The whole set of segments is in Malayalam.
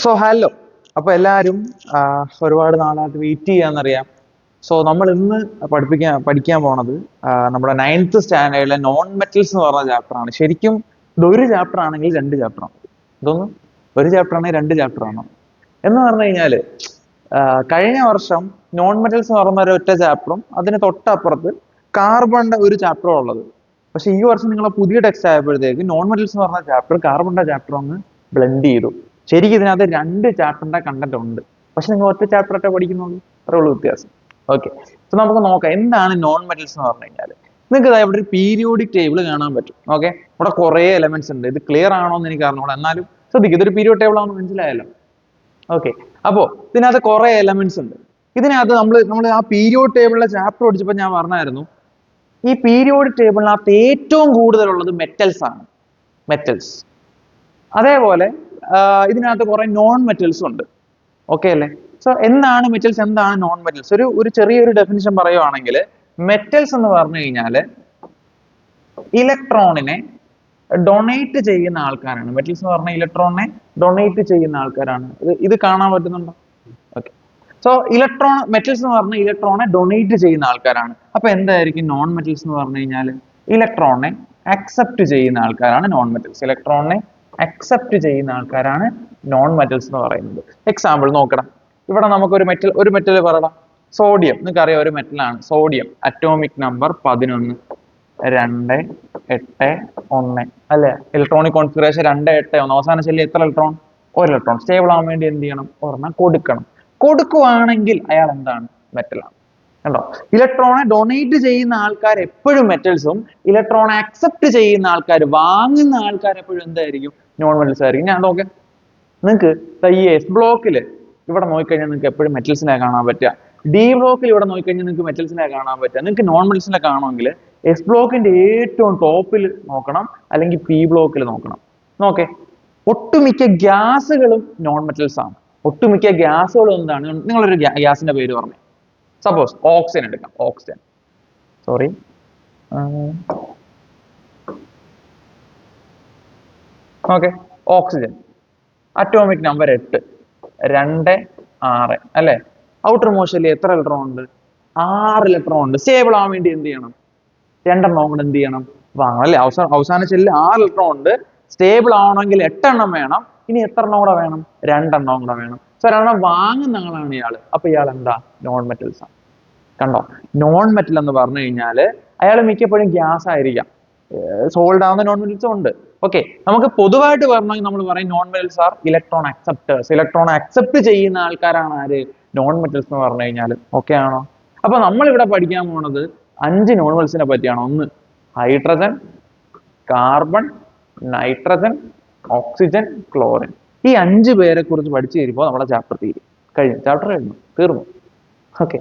So hello. അപ്പൊ എല്ലാവരും ഒരുപാട് നാളായിട്ട് വെയിറ്റ് ചെയ്യാന്നറിയാം. സോ നമ്മൾ ഇന്ന് പഠിക്കാൻ പോണത് നമ്മുടെ 9th സ്റ്റാൻഡേർഡിലെ നോൺ മെറ്റൽസ് എന്ന് പറഞ്ഞ ചാപ്റ്റർ ആണ്. ശരിക്കും ഇത് ഒരു ചാപ്റ്റർ ആണെങ്കിൽ രണ്ട് ചാപ്റ്റർ ആണ്. ഇതൊന്നും ഒരു ചാപ്റ്റർ ആണെങ്കിൽ രണ്ട് ചാപ്റ്റർ ആണ് എന്ന് പറഞ്ഞു കഴിഞ്ഞാല് കഴിഞ്ഞ വർഷം നോൺ മെറ്റൽസ് എന്ന് പറയുന്ന ഒരു ഒറ്റ ചാപ്റ്ററും അതിന് തൊട്ടപ്പുറത്ത് കാർബണിന്റെ ഒരു ചാപ്റ്ററും ഉള്ളത്. പക്ഷെ ഈ വർഷം നിങ്ങളെ പുതിയ ടെക്സ്റ്റ് ആയപ്പോഴത്തേക്ക് നോൺ മെറ്റൽസ് എന്ന് പറഞ്ഞ ചാപ്റ്റർ കാർബണിന്റെ ചാപ്റ്റർ ഒന്ന് ബ്ലെൻഡ് ചെയ്തു. ശരിക്കും ഇതിനകത്ത് രണ്ട് ചാപ്റ്ററിന്റെ കണ്ടന്റ് ഉണ്ട്, പക്ഷെ നിങ്ങൾ ഒറ്റ ചാപ്റ്റർ ഒറ്റ പഠിക്കുന്നുള്ളൂ, അത്രേ ഉള്ളൂ വ്യത്യാസം. ഓക്കെ, സോ നമുക്ക് നോക്കാം എന്താണ് നോൺ മെറ്റൽസ് എന്ന് പറഞ്ഞു കഴിഞ്ഞാൽ. നിങ്ങൾക്ക് ഇവിടെ ഒരു പീരിയോഡിക് ടേബിൾ കാണാൻ പറ്റും. ഓക്കെ, ഇവിടെ കുറെ എലമെന്റ്സ് ഉണ്ട്. ഇത് ക്ലിയർ ആണോ എന്ന് എനിക്ക് അറിഞ്ഞൂടാ, എന്നാലും ശ്രദ്ധിക്കും, ഇതൊരു പീരിയോഡ് ടേബിൾ ആണെന്ന് മനസ്സിലായല്ലോ. ഓക്കെ, അപ്പോ ഇതിനകത്ത് കുറെ എലമെന്റ്സ് ഉണ്ട്. ഇതിനകത്ത് നമ്മൾ ആ പീരിയോഡ് ടേബിളിലെ ചാപ്റ്റർ പഠിച്ചപ്പോൾ ഞാൻ പറഞ്ഞായിരുന്നു, ഈ പീരിയോഡിക് ടേബിളിനകത്ത് ഏറ്റവും കൂടുതലുള്ളത് മെറ്റൽസ് ആണ്. മെറ്റൽസ്. അതേപോലെ ഇതിനകത്ത് കുറെ നോൺ മെറ്റൽസും ഉണ്ട്. ഓക്കെ അല്ലേ? സോ എന്താണ് മെറ്റൽസ്, എന്താണ് നോൺ മെറ്റൽസ്? ഒരു ചെറിയൊരു ഡെഫിനിഷൻ പറയുവാണെങ്കിൽ, മെറ്റൽസ് എന്ന് പറഞ്ഞു കഴിഞ്ഞാൽ ഇലക്ട്രോണിനെ ഡൊണേറ്റ് ചെയ്യുന്ന ആൾക്കാരാണ്. മെറ്റൽസ് എന്ന് പറഞ്ഞാൽ ഇലക്ട്രോണിനെ ഡൊണേറ്റ് ചെയ്യുന്ന ആൾക്കാരാണ്. ഇത് കാണാൻ പറ്റുന്നുണ്ടോ? ഓക്കെ, സോ മെറ്റൽസ് എന്ന് പറഞ്ഞാൽ ഇലക്ട്രോണെ ഡൊണേറ്റ് ചെയ്യുന്ന ആൾക്കാരാണ്. അപ്പൊ എന്തായിരിക്കും നോൺ മെറ്റൽസ് എന്ന് പറഞ്ഞു കഴിഞ്ഞാൽ? ഇലക്ട്രോണിനെ അക്സെപ്റ്റ് ചെയ്യുന്ന ആൾക്കാരാണ് നോൺ മെറ്റൽസ്. ഇലക്ട്രോണിനെ അക്സെപ്റ്റ് ചെയ്യുന്ന ആൾക്കാരാണ് നോൺ മെറ്റൽസ് എന്ന് പറയുന്നത്. എക്സാമ്പിൾ നോക്കണം. ഇവിടെ നമുക്ക് ഒരു മെറ്റൽ പറയണം. സോഡിയം. നിങ്ങൾക്ക് അറിയാം, ഒരു മെറ്റലാണ് സോഡിയം. അറ്റോമിക് നമ്പർ 11, 2, 8, 1 അല്ലെ? Electronic configuration 2, 8, 1. അവസാന ശല്യം എത്ര ഇലക്ട്രോൺ? ഒരു ഇലക്ട്രോൺ. സ്റ്റേബിൾ ആവാൻ വേണ്ടി എന്ത് ചെയ്യണം? ഒരെണ്ണം കൊടുക്കണം. കൊടുക്കുവാണെങ്കിൽ അയാൾ എന്താണ്? മെറ്റലാണ്. കണ്ടോ? ഇലക്ട്രോണെ ഡൊണേറ്റ് ചെയ്യുന്ന ആൾക്കാർ എപ്പോഴും മെറ്റൽസും, ഇലക്ട്രോണെ അക്സെപ്റ്റ് ചെയ്യുന്ന ആൾക്കാർ, വാങ്ങുന്ന ആൾക്കാർ എപ്പോഴും എന്തായിരിക്കും? നോൺ മെറ്റൽസ് ആയിരിക്കും. ഞാൻ നോക്കാം, നിങ്ങൾക്ക് ഈ എസ് ബ്ലോക്കിൽ ഇവിടെ നോക്കിക്കഴിഞ്ഞാൽ നിങ്ങൾക്ക് എപ്പോഴും മെറ്റൽസിനെ കാണാൻ പറ്റുക. ഡി ബ്ലോക്കിൽ ഇവിടെ നോക്കിക്കഴിഞ്ഞാൽ നിങ്ങൾക്ക് മെറ്റൽസിനെ കാണാൻ പറ്റുക. നിങ്ങൾക്ക് നോൺ മെറ്റൽസിനെ കാണുമെങ്കിൽ എസ് ബ്ലോക്കിന്റെ ഏറ്റവും ടോപ്പിൽ നോക്കണം, അല്ലെങ്കിൽ പി ബ്ലോക്കിൽ നോക്കണം. നോക്കേ, ഒട്ടുമിക്ക ഗ്യാസുകളും നോൺ മെറ്റൽസ് ആണ്. ഒട്ടുമിക്ക ഗ്യാസുകളും എന്താണ്? നിങ്ങളൊരു ഗ്യാസിന്റെ പേര് പറഞ്ഞു. സപ്പോസ് ഓക്സിജൻ എടുക്കാം. Oxygen, sorry, okay, oxygen atomic number 8, 2, 6 അല്ലെ? ഔട്ടർ മോസ്റ്റിൽ എത്ര ഇലക്ട്രോൺ ഉണ്ട്? 6 ഇലക്ട്രോൺ ഉണ്ട്. സ്റ്റേബിൾ ആവാൻ വേണ്ടി എന്ത് ചെയ്യണം? രണ്ടെണ്ണം കൂടെ എന്ത് ചെയ്യണം? വാങ്ങണം അല്ലെ? അവസാന ഷെല്ലിൽ 6 ഇലക്ട്രോൺ ഉണ്ട്. സ്റ്റേബിൾ ആവണമെങ്കിൽ 8 എണ്ണം വേണം. ഇനി എത്ര എണ്ണം കൂടെ വേണം? 2 എണ്ണം കൂടെ വേണം. സോ ഒരെണ്ണം വാങ്ങുന്ന ആളാണ് ഇയാള്. അപ്പൊ ഇയാൾ എന്താ? നോൺ മെറ്റൽസ് ആണ്. കണ്ടോ? നോൺ മെറ്റൽ എന്ന് പറഞ്ഞു കഴിഞ്ഞാൽ അയാൾ മിക്കപ്പോഴും ഗ്യാസ് ആയിരിക്കാം. സോൾഡ് ആവുന്ന നോൺ മെറ്റൽസും ഉണ്ട്. ഓക്കെ, നമുക്ക് പൊതുവായിട്ട് പറഞ്ഞാൽ നമ്മൾ പറയും non metals are electron acceptors. Electron accept ചെയ്യുന്ന ആൾക്കാരാണ് ആര്? നോൺ മെറ്റൽസ് എന്ന് പറഞ്ഞു കഴിഞ്ഞാൽ. ഓക്കെ ആണോ? അപ്പൊ നമ്മൾ ഇവിടെ പഠിക്കാൻ പോണത് 5 നോൺ മെറ്റൽസിനെ പറ്റിയാണ്. ഒന്ന് hydrogen, carbon, nitrogen, oxygen, chlorine. ഈ 5 പേരെ കുറിച്ച് പഠിച്ചു കഴിയുമ്പോൾ നമ്മുടെ ചാപ്റ്റർ കഴിഞ്ഞു, തീർന്നു. ഓക്കെ,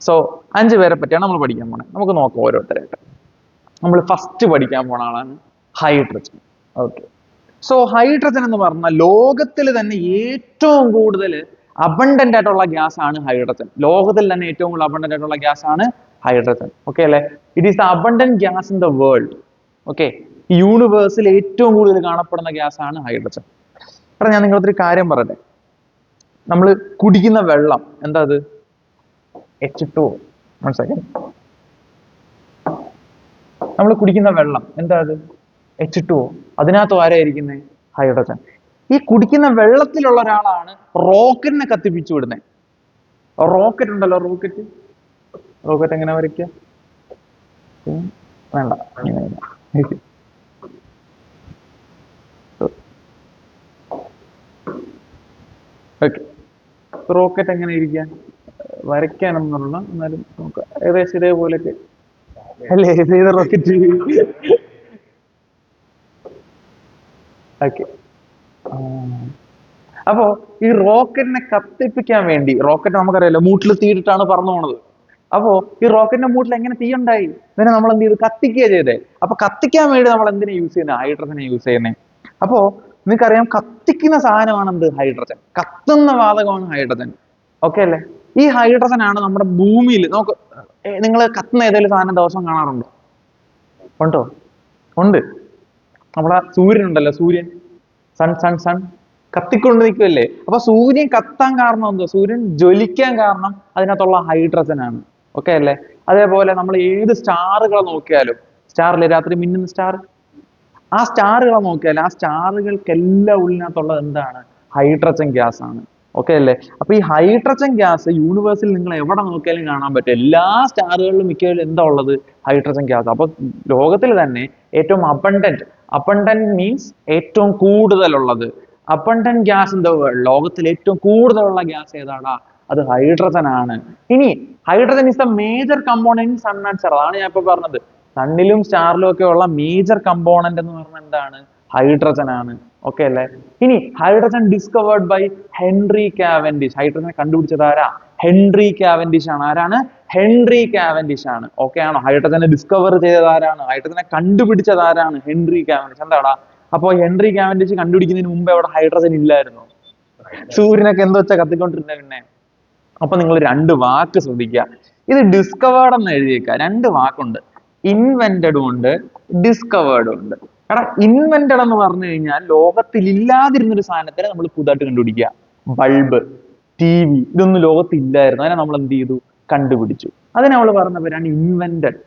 സോ 5 പേരെ പറ്റിയാണ് നമ്മൾ പഠിക്കാൻ പോണത്. നമുക്ക് നോക്കാം ഓരോരുത്തരായിട്ട്. നമ്മൾ ഫസ്റ്റ് പഠിക്കാൻ പോണ ആളാണ് ഹൈഡ്രജൻ. ഓക്കെ, സോ ഹൈഡ്രജൻ എന്ന് പറഞ്ഞാൽ ലോകത്തിൽ തന്നെ ഏറ്റവും കൂടുതൽ അബണ്ടന്റ് ആയിട്ടുള്ള ഗ്യാസ് ആണ് ഹൈഡ്രജൻ. ലോകത്തിൽ തന്നെ ഏറ്റവും കൂടുതൽ അബണ്ടന്റ് ആയിട്ടുള്ള ഗ്യാസ് ആണ് ഹൈഡ്രജൻ. ഓക്കെ അല്ലെ? It is the abundant gas in the world. Okay, യൂണിവേഴ്സിൽ ഏറ്റവും കൂടുതൽ കാണപ്പെടുന്ന ഗ്യാസ് ആണ് ഹൈഡ്രജൻ. അപ്പൊ ഞാൻ നിങ്ങളൊരു കാര്യം പറയട്ടെ. നമ്മൾ കുടിക്കുന്ന വെള്ളം എന്താ? അത് H2O. മനസ്സിലായി? നമ്മൾ കുടിക്കുന്ന വെള്ളം എന്താ? അത് H2O. അതിനകത്ത് ആരായിരിക്കുന്നത്? ഹൈഡ്രജൻ. ഈ കുടിക്കുന്ന വെള്ളത്തിലുള്ള ഒരാളാണ് റോക്കറ്റിനെ കത്തിപ്പിച്ചു വിടുന്നത്. റോക്കറ്റ് ഉണ്ടല്ലോ, റോക്കറ്റ് എങ്ങനെ വരയ്ക്കുക? വേണ്ട, ഓക്കെ, റോക്കറ്റ് എങ്ങനെ ഇരിക്കാൻ വരയ്ക്കാനെന്നുള്ള, എന്നാലും നോക്കാം. ഏകദേശം ഇതേപോലെയൊക്കെ അല്ലേ? ഏത് റോക്കറ്റ്? ഓക്കെ, അപ്പോ ഈ റോക്കറ്റിനെ കത്തിപ്പിക്കാൻ വേണ്ടി, റോക്കറ്റ് നമുക്കറിയാലോ മൂട്ടിൽ തീയിട്ടാണ് പറന്നു പോണത്. അപ്പോ ഈ റോക്കറ്റിന്റെ മൂട്ടിൽ എങ്ങനെ തീ ഉണ്ടായി? ഇതിനെ നമ്മൾ എന്ത് ചെയ്തു? കത്തിക്കുക ചെയ്തേ. അപ്പൊ കത്തിക്കാൻ വേണ്ടി നമ്മൾ എന്തിനാ യൂസ് ചെയ്യുന്നത്? ഹൈഡ്രജനെ യൂസ് ചെയ്യുന്നത്. അപ്പോ നിങ്ങൾക്കറിയാം, കത്തിക്കുന്ന സാധനമാണ് എന്ത്? ഹൈഡ്രജൻ. കത്തുന്ന വാതകമാണ് ഹൈഡ്രജൻ. ഓക്കെ അല്ലേ? ഈ ഹൈഡ്രജൻ ആണ് നമ്മുടെ ഭൂമിയിൽ, നിങ്ങൾ കത്തുന്ന ഏതെങ്കിലും സാധനം ദിവസം കാണാറുണ്ടോ? ഉണ്ടോ? ഉണ്ട്. നമ്മളെ സൂര്യൻ ഉണ്ടല്ലോ, സൂര്യൻ, സൺ. കത്തിക്കൊണ്ട് നിൽക്കുമല്ലേ. അപ്പൊ സൂര്യൻ കത്താൻ കാരണം എന്തോ, സൂര്യൻ ജ്വലിക്കാൻ കാരണം അതിനകത്തുള്ള ഹൈഡ്രജൻ ആണ്. ഓക്കെ അല്ലേ? അതേപോലെ നമ്മൾ ഏത് സ്റ്റാറുകളെ നോക്കിയാലും, സ്റ്റാറിലെ രാത്രി മിന്നുന്ന സ്റ്റാർ, ആ സ്റ്റാറുകളെ നോക്കിയാൽ ആ സ്റ്റാറുകൾക്കെല്ലാം ഉള്ളിനകത്തുള്ളത് എന്താണ്? ഹൈഡ്രജൻ ഗ്യാസ് ആണ്. ഓക്കെ അല്ലേ? അപ്പൊ ഈ ഹൈഡ്രജൻ ഗ്യാസ് യൂണിവേഴ്സിൽ നിങ്ങൾ എവിടെ നോക്കിയാലും കാണാൻ പറ്റും. എല്ലാ സ്റ്റാറുകളിലും മിക്കതിലും എന്താ ഉള്ളത്? Hydrogen gas. അപ്പൊ ലോകത്തിൽ തന്നെ ഏറ്റവും അബണ്ടന്റ് മീൻസ് ഏറ്റവും കൂടുതലുള്ളത്, abundant gas in the world, ലോകത്തിൽ ഏറ്റവും കൂടുതലുള്ള ഗ്യാസ് ഏതാടാ? അത് ഹൈഡ്രജൻ ആണ്. ഇനി hydrogen is the major component in sun and star. അതാണ് ഞാൻ ഇപ്പൊ പറഞ്ഞത്. സണ്ണിലും സ്റ്റാറിലും ഒക്കെ ഉള്ള മേജർ കമ്പോണന്റ് എന്ന് പറഞ്ഞാൽ എന്താണ്? ഹൈഡ്രജൻ ആണ്. ഓക്കെ അല്ലേ? ഇനി hydrogen discovered by Henry Cavendish. ഹൈഡ്രജനെ കണ്ടുപിടിച്ചത് ആരാ? ഹെൻറി കാവൻഡിഷ് ആണ്. ആരാണ്? ഹെൻറി കാവൻഡിഷ് ആണ്. ഓക്കെ ആണോ? ഹൈഡ്രജനെ ഡിസ്കവർ ചെയ്തത് ആരാണ്? ഹൈഡ്രജനെ കണ്ടുപിടിച്ചത് ആരാണ്? Henry Cavendish. എന്താടാ? അപ്പൊ ഹെൻറി കാവൻഡിഷ് കണ്ടുപിടിക്കുന്നതിന് മുമ്പ് അവിടെ ഹൈഡ്രജൻ ഇല്ലായിരുന്നു. സൂര്യനൊക്കെ എന്തോ വെച്ചാ കത്തിക്കൊണ്ടിരുന്ന പിന്നെ. അപ്പൊ നിങ്ങൾ രണ്ട് വാക്ക് ശ്രദ്ധിക്കുക. ഇത് ഡിസ്കവേർഡ് എന്ന് എഴുതിയേക്കുക. രണ്ട് വാക്കുണ്ട്, ഇൻവെന്റഡും ഉണ്ട്, ഡിസ്കവേർഡും ഉണ്ട്. എടാ, ഇൻവെന്റഡ് എന്ന് പറഞ്ഞു കഴിഞ്ഞാൽ ലോകത്തിൽ ഇല്ലാതിരുന്നൊരു സാധനത്തിനെ നമ്മൾ പുതുതായിട്ട് കണ്ടുപിടിക്കുക. ബൾബ്, TV, ഇതൊന്നും ലോകത്തിൽ ഇല്ലായിരുന്നു, അതിനെ നമ്മൾ എന്ത് ചെയ്തു? കണ്ടുപിടിച്ചു. അതിനെ നമ്മൾ പറഞ്ഞ പേരാണ് ഇൻവെന്റഡ്.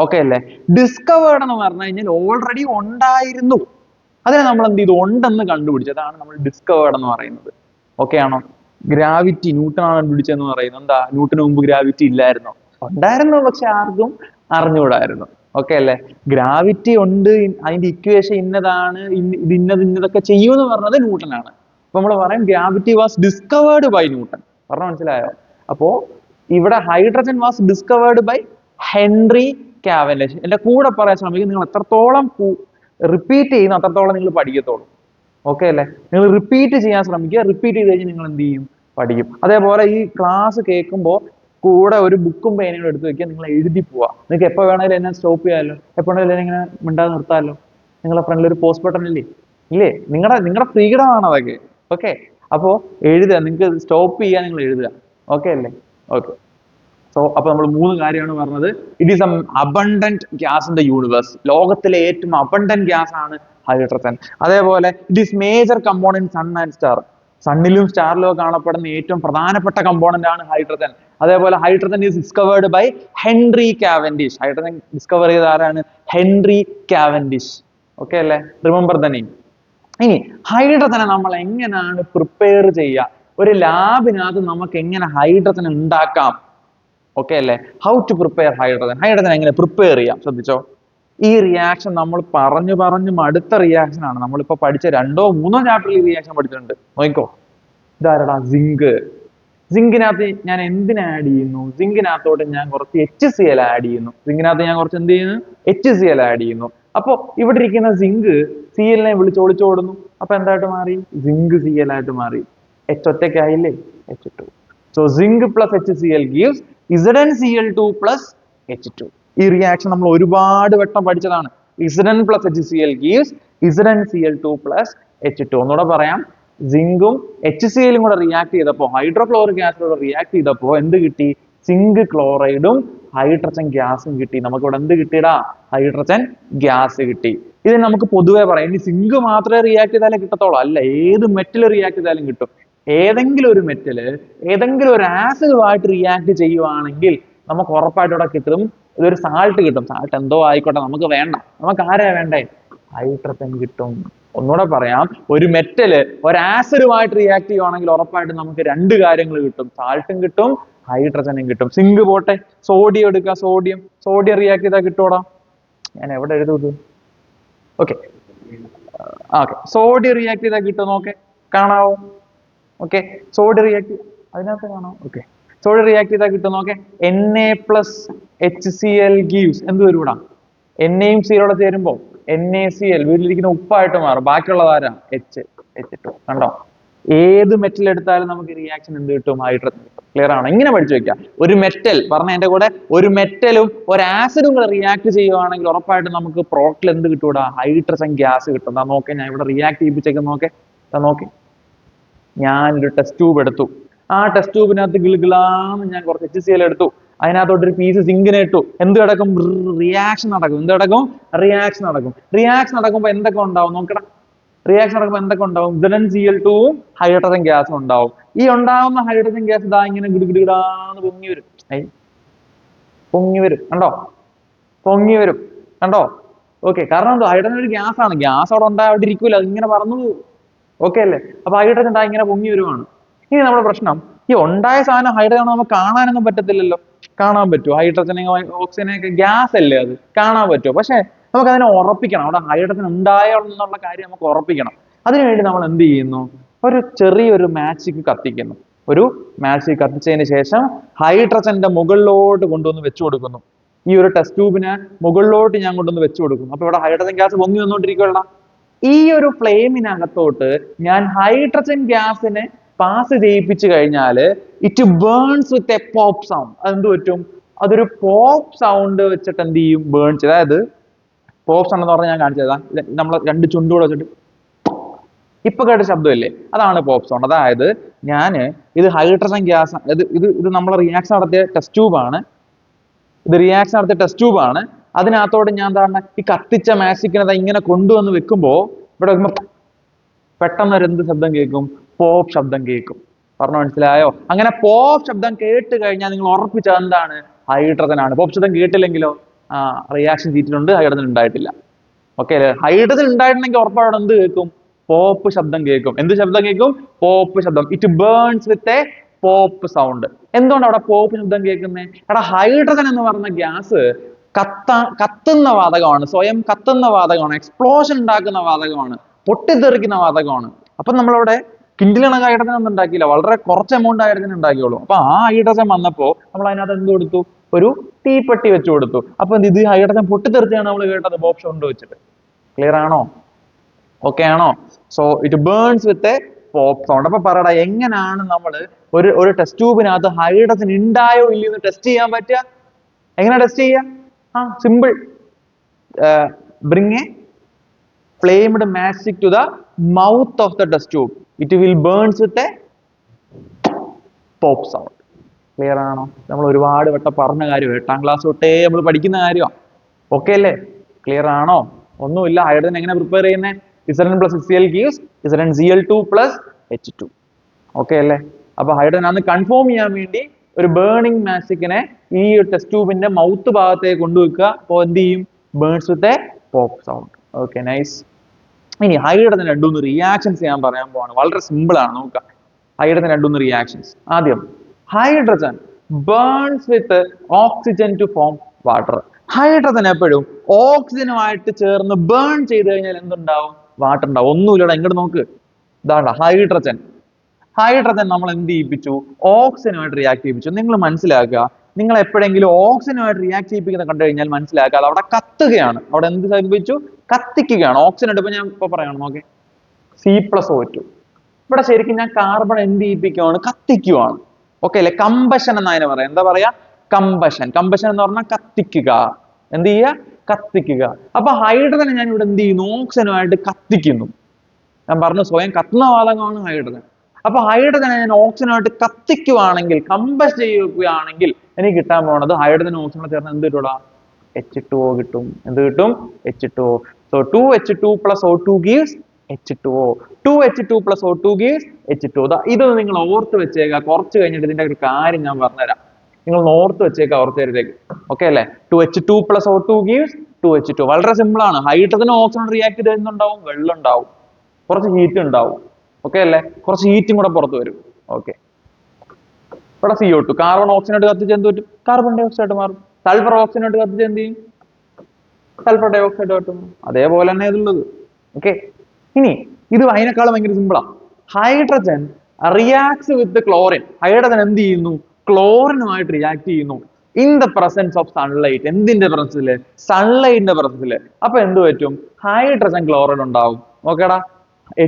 ഓക്കെ അല്ലേ? ഡിസ്കവേർഡ് എന്ന് പറഞ്ഞു കഴിഞ്ഞാൽ ഓൾറെഡി ഉണ്ടായിരുന്നു, അതിനെ നമ്മൾ എന്ത് ചെയ്തു? ഉണ്ടെന്ന് കണ്ടുപിടിച്ചു. അതാണ് നമ്മൾ ഡിസ്കവേർഡ് എന്ന് പറയുന്നത്. ഓക്കെ ആണോ? ഗ്രാവിറ്റി ന്യൂട്ടൺ ആണ് കണ്ടുപിടിച്ചതെന്ന് പറയുന്നത്. എന്താ? ന്യൂട്ടന് മുമ്പ് ഗ്രാവിറ്റി ഇല്ലായിരുന്നോ? ഉണ്ടായിരുന്നു, പക്ഷെ ആർക്കും അറിഞ്ഞുകൂടായിരുന്നു. ഓക്കെ അല്ലേ? ഗ്രാവിറ്റി ഉണ്ട്, അതിന്റെ ഇക്വേഷൻ ഇന്നതാണ്, ഇത് ഇന്നതൊക്കെ ചെയ്യുമെന്ന് പറഞ്ഞത് ന്യൂട്ടൺ ആണ്. അപ്പൊ നമ്മൾ പറയും gravity was discovered by Newton. പറഞ്ഞ മനസ്സിലായോ? അപ്പോ ഇവിടെ hydrogen was discovered by Henry Cavendish. എന്റെ കൂടെ പറയാൻ ശ്രമിക്കും. നിങ്ങൾ എത്രത്തോളം റിപ്പീറ്റ് ചെയ്യുന്നു അത്രത്തോളം നിങ്ങൾ പഠിക്കത്തുള്ളൂ. ഓക്കെ അല്ലേ? നിങ്ങൾ റിപ്പീറ്റ് ചെയ്യാൻ ശ്രമിക്കുക. റിപ്പീറ്റ് ചെയ്ത് കഴിഞ്ഞാൽ നിങ്ങൾ എന്ത് ചെയ്യും? പഠിക്കും. അതേപോലെ ഈ ക്ലാസ് കേൾക്കുമ്പോൾ കൂടെ ഒരു ബുക്കും പേനയും എടുത്ത് വെക്കുക. നിങ്ങൾ എഴുതി പോവാ. നിങ്ങൾക്ക് എപ്പോൾ വേണമെങ്കിലും എന്നെ സ്റ്റോപ്പ് ചെയ്യാമല്ലോ, എപ്പോൾ വേണമെങ്കിലും ഇങ്ങനെ മിണ്ടാതെ നിർത്താമല്ലോ. നിങ്ങളുടെ ഫ്രണ്ടിൽ ഒരു പോസ്റ്റ് ബട്ടൺ ഇല്ലേ? ഇല്ലേ? നിങ്ങളുടെ ഫ്രീഡം ആണ് അതൊക്കെ. ഓക്കെ. അപ്പോ എഴുതുക, നിങ്ങൾക്ക് സ്റ്റോപ്പ് ചെയ്യാൻ നിങ്ങൾ എഴുതുക. ഓക്കെ അല്ലേ? ഓക്കെ. അപ്പൊ നമ്മൾ മൂന്ന് കാര്യമാണ് പറഞ്ഞത്. It is abundant gas in the universe. ലോകത്തിലെ ഏറ്റവും അബണ്ടന്റ് ഗ്യാസ് ആണ് ഹൈഡ്രജൻ. അതേപോലെ it is major component sun and star. സണ്ണിലും സ്റ്റാറിലും കാണപ്പെടുന്ന ഏറ്റവും പ്രധാനപ്പെട്ട കമ്പോണന്റ് ആണ് ഹൈഡ്രജൻ. അതേപോലെ hydrogen is discovered by Henry Cavendish. Hydrogen discover ചെയ്ത ആരാണ്? Henry Cavendish. ഓക്കെ അല്ലേ? Remember the name. ഇനി ഹൈഡ്രജനെ നമ്മൾ എങ്ങനെയാണ് പ്രിപ്പയർ ചെയ്യുക? ഒരു ലാബിനകത്ത് നമുക്ക് എങ്ങനെ ഹൈഡ്രജൻ ഉണ്ടാക്കാം? ഓക്കെ അല്ലേ? How to prepare hydrogen. Hydrogen എങ്ങനെ പ്രിപ്പയർ ചെയ്യാം? ശ്രദ്ധിച്ചോ. ഈ റിയാക്ഷൻ നമ്മൾ പറഞ്ഞു മടുത്ത റിയാക്ഷൻ ആണ്. നമ്മളിപ്പോ പഠിച്ച 2 or 3 ചാപ്റ്ററിൽ ഈ റിയാക്ഷൻ പഠിച്ചിട്ടുണ്ട്. നോക്കിക്കോ. ഇതാരടാ? സിങ്ക്. സിങ്കിനകത്ത് ഞാൻ എന്തിനെ ആഡ് ചെയ്യുന്നു? സിങ്കിനകത്തോട്ട് ഞാൻ കുറച്ച് HCl ആഡ് ചെയ്യുന്നു. സിങ്കിനകത്ത് ഞാൻ കുറച്ച് എന്ത് ചെയ്യുന്നു? HCl ആഡ് ചെയ്യുന്നു. അപ്പൊ ഇവിടെ ഇരിക്കുന്ന സിങ്ക് Cl നെ വിളിച്ചോടിച്ചോടുന്നു. അപ്പൊ എന്തായിട്ട് മാറി? സിങ്ക് Cl ആയിട്ട് മാറി. H ഒറ്റയ്ക്കായില്ലേ? H2. So zinc plus HCl gives ZnCl2 plus H2. ഈ റിയാക്ഷൻ നമ്മൾ ഒരുപാട് വട്ടം പഠിച്ചതാണ്. Zn plus HCl gives ZnCl2 plus H2. ഒന്നുകൂടെ പറയാം. സിങ്കും HCl കൂടെ റിയാക്ട് ചെയ്തപ്പോൾ, ഹൈഡ്രോക്ലോറിക് ആസിഡോട് റിയാക്ട് ചെയ്തപ്പോൾ എന്ത് കിട്ടി? സിങ്ക് ക്ലോറൈഡും ഹൈഡ്രജൻ ഗ്യാസും കിട്ടി. നമുക്ക് ഇവിടെ എന്ത് കിട്ടിയടാ? ഹൈഡ്രജൻ ഗ്യാസ് കിട്ടി. ഇത് നമുക്ക് പൊതുവെ പറയാം. ഇനി സിങ്ക് മാത്രമേ റിയാക്ട് ചെയ്താലേ കിട്ടത്തുള്ളൂ? അല്ല, ഏത് മെറ്റൽ റിയാക്ട് ചെയ്താലും കിട്ടും. ഏതെങ്കിലും ഒരു മെറ്റല് ഏതെങ്കിലും ഒരു ആസിഡുമായിട്ട് റിയാക്ട് ചെയ്യുവാണെങ്കിൽ നമുക്ക് ഉറപ്പായിട്ട് ഇവിടെ കിട്ടും. ഇതൊരു സാൾട്ട് കിട്ടും. സാൾട്ട് എന്തോ ആയിക്കോട്ടെ, നമുക്ക് വേണ്ട. നമുക്ക് ആരാ വേണ്ടേ? ഹൈഡ്രജൻ കിട്ടും. ഒന്നുകൂടെ പറയാം. ഒരു മെറ്റല് ഒരു ആസിഡുമായിട്ട് റിയാക്ട് ചെയ്യുവാണെങ്കിൽ ഉറപ്പായിട്ട് നമുക്ക് 2 കാര്യങ്ങൾ കിട്ടും. സാൾട്ടും കിട്ടും, ഹൈഡ്രജനും കിട്ടും. സിങ്ക് പോട്ടെ, സോഡിയം എടുക്കുക. സോഡിയം റിയാക്ട് ചെയ്താൽ കിട്ടൂടാ? ഞാൻ എവിടെ എഴുതുന്നത്? ഓക്കെ. സോഡിയം റിയാക്ട് ചെയ്താൽ കിട്ടും. നോക്കെ, കാണാവോ? ഓക്കെ. സോഡിയം റിയാക്ട് അതിനകത്ത് കാണാം. ഓക്കെ. സോഡിയം റിയാക്ട് ചെയ്താൽ കിട്ടും. നോക്കെ, Na plus HCl gives എന്ത് വരും ഇവിടെ? എയും സിയിലൂടെ ചേരുമ്പോൾ NaCl വീട്ടിലിരിക്കുന്ന ഉപ്പായിട്ട് മാറും. ബാക്കിയുള്ളത് ആരാ? H2. കണ്ടോ? ഏത് മെറ്റൽ എടുത്താലും നമുക്ക് റിയാക്ഷൻ എന്ത് കിട്ടും? ഹൈഡ്രജൻ കിട്ടും. ക്ലിയർ ആണോ? ഇങ്ങനെ പഠിച്ചു വെക്കാം. ഒരു മെറ്റൽ പറഞ്ഞ എന്റെ കൂടെ, ഒരു മെറ്റലും ഒരു ആസിഡും കൂടെ റിയാക്ട് ചെയ്യുവാണെങ്കിൽ ഉറപ്പായിട്ട് നമുക്ക് പ്രോഡക്റ്റിൽ എന്ത് കിട്ടൂടാ? ഹൈഡ്രജൻ ഗ്യാസ് കിട്ടും. നോക്കെ, ഞാൻ ഇവിടെ റിയാക്ട് ചെയ്യിപ്പിച്ചേക്ക്. നോക്കെ, ഞാനൊരു ടെസ്റ്റ് ട്യൂബ് എടുത്തു. ആ ടെസ്റ്റ് ട്യൂബിനകത്ത് ഗിളുഗിളാന്ന് ഞാൻ കുറച്ച് HCl എടുത്തു. അതിനകത്തോട്ടൊരു പീസ് സിങ്കിനെ ഇട്ടു. എന്ത് കിടക്കും? റിയാക്ഷൻ നടക്കും. എന്ത് കിടക്കും? റിയാക്ഷൻ നടക്കും. റിയാക്ഷൻ നടക്കുമ്പോൾ എന്തൊക്കെ ഉണ്ടാവും? നോക്കടാ. റിയാക്ഷൻ നടക്കുമ്പോൾ എന്തൊക്കെ ഉണ്ടാവും? ZnCl2 ഉം ഹൈഡ്രജൻ ഗ്യാസും ഉണ്ടാവും. ഈ ഉണ്ടാവുന്ന ഹൈഡ്രജൻ ഗ്യാസ് ഇതാ ഇങ്ങനെ ഗിടുഗിടാന്ന് പൊങ്ങി വരും. പൊങ്ങി വരും കണ്ടോ? പൊങ്ങി വരും കണ്ടോ? ഓക്കെ, കാരണം എന്തോ ഹൈഡ്രജൻ ഒരു ഗ്യാസ് ആണ്. ഗ്യാസ് അവിടെ ഉണ്ടാവിടെ ഇരിക്കൂല, അത് ഇങ്ങനെ പറന്നു പോകും. ഓക്കെ അല്ലേ? അപ്പൊ ഹൈഡ്രജൻ ഇതാ ഇങ്ങനെ പൊങ്ങി വരുവാണ്. ഇനി നമ്മുടെ പ്രശ്നം, ഈ ഉണ്ടായ സാധനം ഹൈഡ്രജൻ നമുക്ക് കാണാനൊന്നും പറ്റത്തില്ലല്ലോ. കാണാൻ പറ്റുമോ? ഹൈഡ്രജനെ ഓക്സിജനെ ഒക്കെ ഗ്യാസ് അല്ലേ അത്, കാണാൻ പറ്റുമോ? പക്ഷെ നമുക്ക് അതിനെ ഉറപ്പിക്കണം, അവിടെ ഹൈഡ്രജൻ ഉണ്ടായോ എന്നുള്ള കാര്യം നമുക്ക് ഉറപ്പിക്കണം. അതിനുവേണ്ടി നമ്മൾ എന്ത് ചെയ്യുന്നു? ഒരു ചെറിയൊരു മാച്ചിക്ക് കത്തിക്കുന്നു. ഒരു മാച്ചിക്ക് കത്തിച്ചതിന് ശേഷം ഹൈഡ്രജന്റെ മുകളിലോട്ട് കൊണ്ടുവന്ന് വെച്ചു കൊടുക്കുന്നു. ഈ ഒരു ടെസ്റ്റ് ട്യൂബിന് മുകളിലോട്ട് ഞാൻ കൊണ്ടുവന്ന് വെച്ചു കൊടുക്കുന്നു. അപ്പൊ ഇവിടെ ഹൈഡ്രജൻ ഗ്യാസ് പൊങ്ങി വന്നുകൊണ്ടിരിക്കുകയുള്ള ഈ ഒരു ഫ്ലെയിമിനകത്തോട്ട് ഞാൻ ഹൈഡ്രജൻ ഗ്യാസിനെ പാസ് ചെയ്യിപ്പിച്ചു കഴിഞ്ഞാൽ it burns with a pop sound. അതെന്ത് പറ്റും? അതൊരു പോപ്പ് സൗണ്ട് വെച്ചിട്ട് എന്ത് ചെയ്യും? ബേൺ ചെയ്യും. അതായത് പോപ്പ് സൗണ്ട് എന്ന് പറഞ്ഞാൽ ഞാൻ കാണിച്ചതാ, നമ്മൾ രണ്ട് ചുണ്ടുകൂടെ വെച്ചിട്ട് ഇപ്പൊ കേട്ട ശബ്ദമില്ലേ, അതാണ് പോപ്പ് സൗണ്ട്. അതായത് ഇത് ഹൈഡ്രജൻ ഗ്യാസ്, ഇത് നമ്മൾ റിയാക്ഷൻ നടത്തിയ ടെസ്റ്റ് ട്യൂബാണ്. ഇത് റിയാക്ഷൻ നടത്തിയ ടെസ്റ്റ് ട്യൂബാണ്. അതിനകത്തോട്ട് ഞാൻ എന്താണ് ഈ കത്തിച്ച മാസിക്കിനെ ഇങ്ങനെ കൊണ്ടുവന്ന് വെക്കുമ്പോ ഇവിടെ വെക്കുമ്പോ പെട്ടെന്ന് ഒരു എന്ത് ശബ്ദം കേൾക്കും? പോപ്പ് ശബ്ദം കേൾക്കും. പറഞ്ഞു മനസ്സിലായോ? അങ്ങനെ പോപ്പ് ശബ്ദം കേട്ട് കഴിഞ്ഞാൽ നിങ്ങൾ ഉറപ്പിച്ചത് എന്താണ്? ഹൈഡ്രജൻ ആണ്. പോപ്പ് ശബ്ദം കേട്ടില്ലെങ്കിലോ റിയാക്ഷൻ ചീറ്റിലുണ്ട്, ഹൈഡ്രജൻ ഉണ്ടായിട്ടില്ല. ഓക്കെ അല്ലേ? ഹൈഡ്രജൻ ഉണ്ടായിട്ടുണ്ടെങ്കിൽ ഉറപ്പാണ് എന്ത് കേൾക്കും? പോപ്പ് ശബ്ദം കേൾക്കും. എന്ത് ശബ്ദം കേൾക്കും? പോപ്പ് ശബ്ദം. It burns with a pop sound. എന്തുകൊണ്ട് അവിടെ പോപ്പ് ശബ്ദം കേൾക്കുന്നത്? എടാ ഹൈഡ്രജൻ എന്ന് പറഞ്ഞ ഗ്യാസ് കത്തുന്ന വാതകമാണ്, സ്വയം കത്തുന്ന വാതകമാണ്, എക്സ്പ്ലോഷൻ ഉണ്ടാക്കുന്ന വാതകമാണ്, പൊട്ടിത്തെറിക്കുന്ന വാതകമാണ്. അപ്പൊ നമ്മളവിടെ കിൻഡിലണക്ക് ഹൈഡ്രജൻ ഒന്നും ഉണ്ടാക്കിയില്ല, വളരെ കുറച്ച് എമൗണ്ട് ഹൈഡ്രജൻ ഉണ്ടാക്കിയുള്ളൂ. അപ്പൊ ആ ഹൈഡ്രജൻ വന്നപ്പോ നമ്മൾ അതിനകത്ത് എന്ത് കൊടുത്തു? ഒരു തീപ്പെട്ടി വെച്ച് കൊടുത്തു. അപ്പൊ ഇത് ഹൈഡ്രജൻ പൊട്ടിത്തെറിച്ചാണ് നമ്മൾ കേട്ടത് പോപ്പ് സൗണ്ട് വെച്ചിട്ട്. ക്ലിയർ ആണോ? ഓക്കെ ആണോ? So it burns with a pop sound. അപ്പൊ പറയടാ, എങ്ങനെയാണ് നമ്മൾ ഒരു ടെസ്റ്റ് ട്യൂബിനകത്ത് ഹൈഡ്രജൻ ഉണ്ടായോ ഇല്ലയോ ടെസ്റ്റ് ചെയ്യാൻ പറ്റുക? എങ്ങനെ ടെസ്റ്റ് ചെയ്യാം? Simple. Bring A flamed matchstick to the mouth of the test tube. It will burns with a pop sound. Clear ആണോ? നമ്മൾ ഒരുപാട് വട്ടം പറഞ്ഞ കാര്യം, 8ാം ക്ലാസ് തൊട്ടേ നമ്മൾ പഠിക്കുന്ന കാര്യമാണ്. ഓക്കെ അല്ലേ? ക്ലിയർ ആണോ? ഒന്നുമില്ല. ഹൈഡ്രജൻ എങ്ങനെ പ്രിപ്പയർ ചെയ്യുന്നത്? Zn plus HCl gives ZnCl2 plus H2. Okay അല്ലേ? അപ്പൊ ഹൈഡ്രജൻ അന്ന് കൺഫേം ചെയ്യാൻ വേണ്ടി ഒരു ബേണിംഗ് മാസ്റ്റിക്കിനെ ഈ ടെസ്റ്റ് ട്യൂബിന്റെ മൗത്ത് ഭാഗത്തേക്ക് കൊണ്ടുവെക്കുക. അപ്പോൾ എന്ത് ചെയ്യും? Burns with a pop sound. Okay, nice. ഇനി ഹൈഡ്രജൻ രണ്ടൂന്ന് റിയാക്ഷൻസ് ഞാൻ പറയാൻ പോവാണ്. വളരെ സിമ്പിൾ ആണ്. നോക്കാം. ഹൈഡ്രജൻ രണ്ടൂന്ന് റിയാക്ഷൻസ്. ആദ്യം, hydrogen burns with oxygen to form water. Hydrogen എപ്പോഴും ഓക്സിജനുമായിട്ട് ചേർന്ന് ബേൺ ചെയ്ത് കഴിഞ്ഞാൽ എന്തുണ്ടാവും? വാട്ടർ ഉണ്ടാവും. ഒന്നുമില്ലടാ, ഇങ്ങോട്ട് നോക്ക്. ഇതാണ്ട ഹൈഡ്രജൻ നമ്മൾ എന്ത് ചെയ്യിപ്പിച്ചു? ഓക്സിജനുമായിട്ട് റിയാക്ട് ചെയ്യിപ്പിച്ചു. നിങ്ങൾ മനസ്സിലാക്കുക, നിങ്ങൾ എപ്പോഴെങ്കിലും ഓക്സിജനുമായിട്ട് റിയാക്ട് ചെയ്യിപ്പിക്കുന്നത് കണ്ടു കഴിഞ്ഞാൽ മനസ്സിലാക്കുക, അത് അവിടെ കത്തുകയാണ്. അവിടെ എന്ത് സംഭവിച്ചു? കത്തിക്കുകയാണ്. ഓക്സിജൻ ഇപ്പൊ ഞാൻ ഇപ്പൊ പറയണം, നോക്കെ, C+O2. ഇവിടെ ശരിക്കും ഞാൻ കാർബൺ എന്ത് ചെയ്യിപ്പിക്കുകയാണ്? കത്തിക്കുകയാണ്. ഓക്കെ അല്ലെ? കമ്പഷൻ എന്ന് അതിനെ പറയാം. എന്താ പറയാ? കമ്പഷൻ. കമ്പഷൻ എന്ന് പറഞ്ഞാൽ കത്തിക്കുക. എന്ത് ചെയ്യുക? കത്തിക്കുക. അപ്പൊ ഹൈഡ്രജനെ ഞാൻ ഇവിടെ എന്ത് ചെയ്യുന്നു? ഓക്സിജനുമായിട്ട് കത്തിക്കുന്നു. ഞാൻ പറഞ്ഞു സ്വയം കത്തുന്ന വാതകമാണ് ഹൈഡ്രജൻ. അപ്പൊ ഹൈഡ്രജനെ ഞാൻ ഓക്സിജനുമായിട്ട് കത്തിക്കുകയാണെങ്കിൽ, കമ്പസ് ചെയ്യുകയാണെങ്കിൽ എനിക്ക് കിട്ടാൻ പോകുന്നത് ഹൈഡ്രജൻ ഓക്സിജൻ ചേർന്ന് എന്ത് കിട്ടൂടാ? H2O കിട്ടും. എന്ത് കിട്ടും? H2O. So 2H2 plus O2 gives H2O. 2H2 plus O2 gives H2O. ഇത് നിങ്ങൾ ഓർത്ത് വെച്ചേക്കുക. കുറച്ച് കഴിഞ്ഞിട്ട് ഇതിന്റെ ഒരു കാര്യം ഞാൻ പറഞ്ഞുതരാം. നിങ്ങൾ ഓർത്ത് വെച്ചേക്കുക, ഓർത്ത് തരുതേക്ക്. ഓക്കെ അല്ലേ? 2H2 plus O2 gives 2H2O. വളരെ സിമ്പിൾ ആണ്. ഹൈഡ്രജനും ഓക്സിജൻ റിയാക്ട് ചെയ്ത് എന്തുണ്ടാവും? വെള്ളം ഉണ്ടാവും, കുറച്ച് ഹീറ്റ് ഉണ്ടാവും. ഓക്കെ അല്ലേ? കുറച്ച് ഹീറ്റും കൂടെ പുറത്ത് വരും. ഓക്കെ, ഇവിടെ CO2 കാർബൺ ഓക്സിജനായിട്ട് കത്തിച്ച് എന്ത് പറ്റും? കാർബൺ ഡൈ ഓക്സൈഡ് മാറും. സൾഫർ ഓക്സിജനായിട്ട് കത്തിച്ച് എന്ത് ചെയ്യും? സൾഫർ ഡൈ ഓക്സൈഡ് ആയിട്ടും. അതേപോലെ തന്നെ ഇതുള്ളത്. ഓക്കെ, ഇനി ഇത് അതിനേക്കാളും ഭയങ്കര സിമ്പിളാ. Hydrogen reacts with chlorine. Hydrogen എന്ത് ചെയ്യുന്നു? ക്ലോറിനുമായിട്ട് റിയാക്ട് ചെയ്യുന്നു in the presence of sunlight. എന്തിന്റെ പ്രസൻസില്? സൺലൈറ്റിന്റെ പ്രസൻസില്. അപ്പൊ എന്ത് പറ്റും? ഹൈഡ്രജൻ ക്ലോറിൻ ഉണ്ടാവും. ഓക്കേടാ?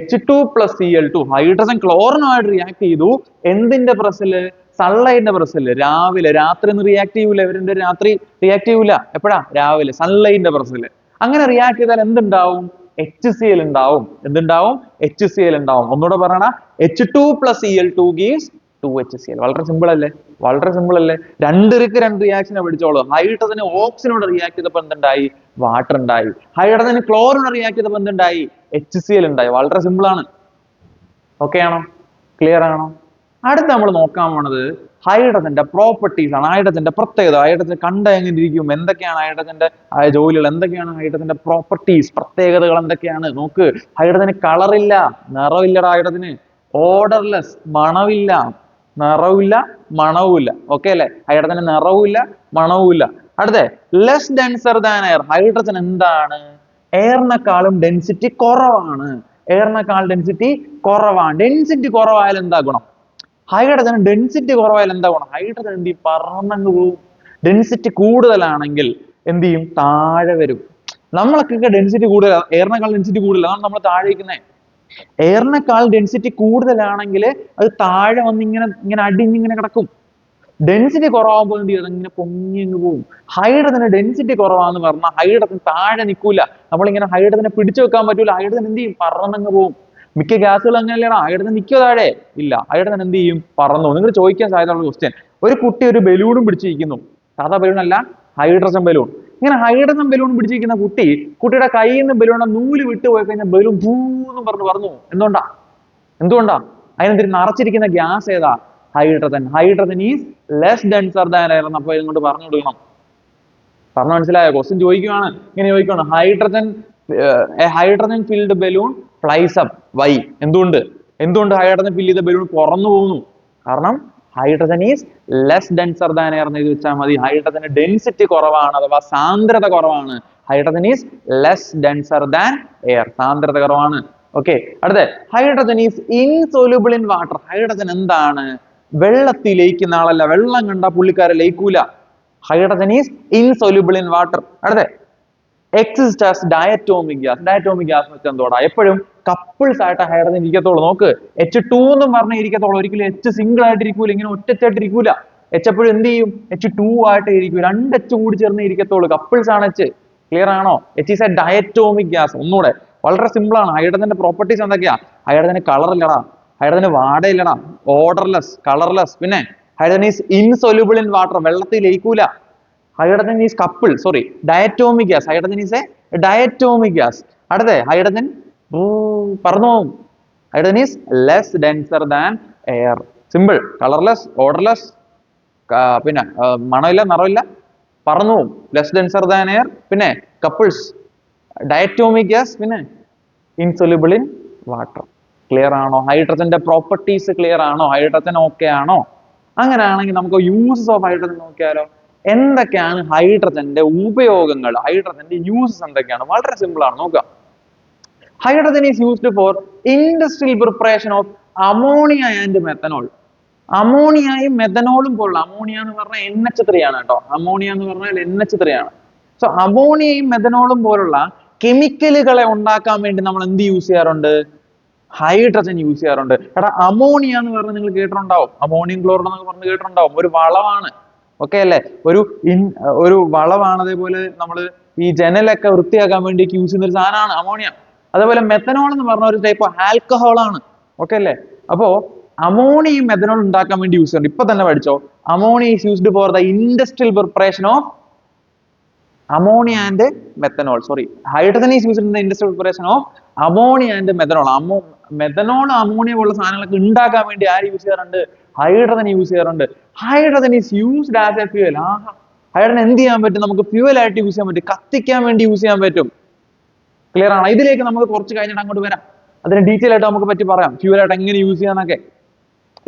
H2 plus Cl2. Hydrogen ക്ലോറിനുമായിട്ട് react ചെയ്തു. എന്തിന്റെ പ്രസൻസില്? സൺലൈറ്റിന്റെ പ്രസൻസില്. രാവിലെ, രാത്രി ഒന്നും റിയാക്ട് ചെയ്യൂല. ഇവരുടെ രാത്രി റിയാക്ട് ചെയ്യൂല. എപ്പോഴാ? രാവിലെ, സൺലൈറ്റിന്റെ പ്രസൻസില്. അങ്ങനെ റിയാക്ട് ചെയ്താൽ എന്തുണ്ടാവും? HCl ഉണ്ടാവും. എന്തുണ്ടാവും? HCl ഉണ്ടാവും. ഒന്നുകൂടെ പറയണ, H2 plus Cl2 gives 2HCl. വളരെ സിമ്പിൾ അല്ലേ? വളരെ സിമ്പിൾ അല്ലേ? രണ്ടിற்கு രണ്ട് റിയാക്ഷനെ പഠിച്ചോളൂ. ഹൈഡ്രജന് ഓക്സിജനോട് റിയാക്ട് ചെയ്തപ്പോൾ എന്തുണ്ടായി? വാട്ടർ ഉണ്ടായി. ഹൈഡ്രജന് ക്ലോറിനോട് റിയാക്ട് ചെയ്തപ്പോൾ എന്തുണ്ടായി? HCl ഉണ്ടായി. വളരെ സിമ്പിൾ ആണ്. ഓക്കെ ആണോ? ക്ലിയർ ആണോ? അടുത്ത നമ്മൾ നോക്കാൻ പോണത് ഹൈഡ്രജന്റെ പ്രോപ്പർട്ടീസ് ആണ്. ഹൈഡ്രജന്റെ പ്രത്യേകത. ഹൈഡ്രജൻ കണ്ട എങ്ങനെ ഇരിക്കും? എന്തൊക്കെയാണ് ഹൈഡ്രജന്റെ ജോലികൾ? എന്തൊക്കെയാണ് ഹൈഡ്രജന്റെ പ്രോപ്പർട്ടീസ്, പ്രത്യേകതകൾ എന്തൊക്കെയാണ്? നോക്ക്. ഹൈഡ്രജന് കളറില്ല, നിറമില്ലടാ ഹൈഡ്രജന്. ഓർഡർലെസ്, മണമില്ല, നിറവില്ല, മണവുമില്ല. ഓക്കെ അല്ലെ? ഹൈഡ്രജന് നിറവുമില്ല, മണവുമില്ല. അടുത്ത less denser than air. Hydrogen എന്താണ്? എയറിനെക്കാളും ഡെൻസിറ്റി കുറവാണ്. എയറിനെക്കാൾ ഡെൻസിറ്റി കുറവാണ്. ഡെൻസിറ്റി കുറവായാൽ എന്താ ഗുണം? ഹൈഡ്രജൻ ഡെൻസിറ്റി കുറവായാൽ എന്താ ഗുണം? ഹൈഡ്രജൻ എന്ത് ചെയ്യും? പറന്നങ്ങ് പോവും. ഡെൻസിറ്റി കൂടുതലാണെങ്കിൽ എന്ത് ചെയ്യും? താഴെ വരും. നമ്മളൊക്കെ ഡെൻസിറ്റി കൂടുതൽ, എയറിനേക്കാൾ ഡെൻസിറ്റി കൂടുതൽ, അതാണ് നമ്മൾ താഴെ ഇരിക്കുന്നത്. എയറിനേക്കാൾ ഡെൻസിറ്റി കൂടുതലാണെങ്കിൽ അത് താഴെ വന്ന് ഇങ്ങനെ അടിഞ്ഞിങ്ങനെ കിടക്കും. ഡെൻസിറ്റി കുറവാകുമ്പോൾ എന്ത് ചെയ്യും? ഇങ്ങനെ പൊങ്ങി അങ്ങ് പോവും. ഹൈഡ്രജന് ഡെൻസിറ്റി കുറവാന്ന് പറഞ്ഞാൽ ഹൈഡ്രജൻ താഴെ നിൽക്കൂല. നമ്മളിങ്ങനെ ഹൈഡ്രജനെ പിടിച്ചു വെക്കാൻ പറ്റൂല. ഹൈഡ്രജൻ എന്ത് ചെയ്യും? പറന്നങ്ങ് പോവും. മിക്ക ഗ്യാസുകൾ അങ്ങനെയല്ലേടാ. ഹൈഡ്രജൻ നിൽക്കോ താഴെ? ഇല്ല. ഹൈഡ്രജൻ എന്ത് ചെയ്യും? പറന്നു. നിങ്ങൾ ചോദിക്കാൻ സാധ്യതയുള്ള ക്വസ്റ്റ്യൻ. ഒരു കുട്ടി ഒരു ബലൂണും പിടിച്ചിരിക്കുന്നു. സാധാ ബലൂൺ അല്ല, ഹൈഡ്രജൻ ബലൂൺ. ഇങ്ങനെ ഹൈഡ്രജൻ ബലൂൺ പിടിച്ചിരിക്കുന്ന കുട്ടിയുടെ കയ്യിൽ നിന്ന് ബലൂണിന്റെ നൂല് വിട്ടു പോയി കഴിഞ്ഞാൽ ബലൂൺ ഭൂന്നും പറഞ്ഞു പറന്നു. എന്തുകൊണ്ടാ? അതിനെന്തിരി നിറച്ചിരിക്കുന്ന ഗ്യാസ് ഏതാ? Hydrogen. Hydrogen is less denser than air. അപ്പൊ ഇതുകൊണ്ട് പറഞ്ഞു കൊടുക്കണം. പറഞ്ഞു മനസ്സിലായോ? ക്വസ്റ്റ്യൻ ചോദിക്കുകയാണ്, ഇങ്ങനെ ചോദിക്കുകയാണ്. Hydrogen filled balloon flies up. Why? എന്തുകൊണ്ട് ഹൈഡ്രജൻ ഫിൽ ചെയ്ത ബലൂൺ പറന്നു പോകുന്നു? കാരണം hydrogen is less denser than air എന്ന് എഴുതി വെച്ചാൽ മതി. ഹൈഡ്രജന് ഡെൻസിറ്റി കുറവാണ്, അഥവാ സാന്ദ്രത കുറവാണ്. Hydrogen is less denser than air. സാന്ദ്രത കുറവാണ്. ഓക്കെ. അടുത്ത hydrogen is insoluble in water. Hydrogen എന്താണ്? വെള്ളത്തിൽ ലയിക്കുന്ന ആളല്ല. വെള്ളം കണ്ട പുള്ളിക്കാരെ ലയിക്കൂല. Hydrogen is insoluble in water. അടുത്ത exist as diatomic gas. Diatomic gas എന്ന് വെച്ചാൽ എന്തോടാ? എപ്പോഴും കപ്പിൾസ് ആയിട്ട് ഹൈഡ്രജൻ ഇരിക്കത്തുള്ളൂ. നോക്ക്, H2 എന്നും പറഞ്ഞേ ഇരിക്കത്തുള്ളൂ. ഒരിക്കലും H സിംഗിൾ ആയിട്ട് ഇരിക്കൂല, ഇങ്ങനെ ഒറ്റച്ചായിട്ട് ഇരിക്കൂല. H എപ്പോഴും എന്ത് ചെയ്യും? H2 ആയിട്ട് ഇരിക്കും. രണ്ട് H കൂടി ചേർന്ന് ഇരിക്കത്തുള്ളൂ. കപ്പിൾസ് ആണ് H. ക്ലിയർ ആണോ? H is a diatomic gas. ഒന്നുകൂടെ വളരെ സിമ്പിൾ ആണ്. ഹൈഡ്രജന്റെ പ്രോപ്പർട്ടീസ് എന്തൊക്കെയാ? ഹൈഡ്രജന് കളർ ഇല്ലടാ, ഹൈഡ്രജന് വാടയില്ലടാ, ഓർഡർലെസ്, കളർലെസ്. പിന്നെ hydrogen is insoluble in water. വെള്ളത്തിൽ ലയിക്കൂല. Hydrogen is diatomic gas. Hydrogen is a diatomic gas. അടുത്ത ഹൈഡ്രജൻ പറഞ്ഞു പോകും. Hydrogen is less denser than air. Simple. Colourless, odourless, പിന്നെ മണമില്ല, നിറമില്ല, പറന്നു പോകും. Less denser than air. പിന്നെ കപ്പിൾസ്, ഡയറ്റോമിക് ഗ്യാസ്, പിന്നെ ഇൻസൊല്യൂബിൾ ഇൻ വാട്ടർ. ക്ലിയർ ആണോ? ഹൈഡ്രജന്റെ പ്രോപ്പർട്ടീസ് ക്ലിയർ ആണോ? ഹൈഡ്രജൻ ഓക്കെ ആണോ? അങ്ങനെയാണെങ്കിൽ നമുക്ക് യൂസസ് ഓഫ് ഹൈഡ്രജൻ നോക്കിയാലോ? എന്തൊക്കെയാണ് ഹൈഡ്രജന്റെ ഉപയോഗങ്ങൾ? ഹൈഡ്രജന്റെ യൂസസ് എന്തൊക്കെയാണ്? വളരെ സിമ്പിൾ ആണ്. നോക്കുക. Hydrogen is used for industrial preparation of ammonia and methanol. അമോണിയയും മെത്തനോളും പോലുള്ള, അമോണിയ എന്ന് പറഞ്ഞാൽ NH3 ആണ് കേട്ടോ. അമോണിയ എന്ന് പറഞ്ഞാൽ NH3 ആണ്. സോ അമോണിയയും മെത്തനോളും പോലുള്ള കെമിക്കലുകളെ ഉണ്ടാക്കാൻ വേണ്ടി നമ്മൾ എന്ത് യൂസ് ചെയ്യാറുണ്ട്? ഹൈഡ്രജൻ യൂസ് ചെയ്യാറുണ്ട്. എടാ, അമോണിയ എന്ന് പറഞ്ഞാൽ നിങ്ങൾ കേട്ടിട്ടുണ്ടാവും. അമോണിയം ക്ലോറൈഡ് എന്നൊക്കെ പറഞ്ഞ് കേട്ടിട്ടുണ്ടാവും. ഒരു വളമാണ്. ഓക്കെ അല്ലേ? ഒരു വളമാണ്. അതേപോലെ നമ്മൾ ഈ ജനലൊക്കെ വൃത്തിയാക്കാൻ വേണ്ടി യൂസ് ചെയ്യുന്ന ഒരു സാധനമാണ് അമോണിയ. അതേപോലെ മെത്തനോൾ എന്ന് പറഞ്ഞ ഒരു ടൈപ്പ് ആൽക്കഹോൾ ആണ്. ഓക്കെ അല്ലേ? അപ്പോ അമോണിയയും മെത്തനോൾ ഉണ്ടാക്കാൻ വേണ്ടി യൂസ് ചെയ്യുന്നുണ്ട്. ഇപ്പൊ തന്നെ പഠിച്ചോ. Ammonia is used for the industrial preparation of ammonia and methanol. Sorry, hydrogen is used in the industrial preparation of ammonia and methanol. Methanol, ammonia പോലുള്ള സാധനങ്ങളൊക്കെ ഉണ്ടാക്കാൻ വേണ്ടി ആര് യൂസ് ചെയ്യാറുണ്ട്? ഹൈഡ്രജൻ യൂസ് ചെയ്യാറുണ്ട്. Hydrogen is used as a fuel. Hydrogen എന്ത് ചെയ്യാൻ പറ്റും? നമുക്ക് ഫ്യൂവൽ ആയിട്ട് യൂസ് ചെയ്യാൻ പറ്റും. കത്തിക്കാൻ വേണ്ടി യൂസ് ചെയ്യാൻ പറ്റും. ക്ലിയർ ആണ്? ഇതിലേക്ക് നമുക്ക് കുറച്ച് കഴിഞ്ഞിട്ട് അങ്ങോട്ട് വരാം. അതിന് ഡീറ്റെയിൽ ആയിട്ട് നമുക്ക് പറ്റി പറയാം, ഫ്യൂവൽ ആയിട്ട് എങ്ങനെ യൂസ് ചെയ്യാന്നൊക്കെ.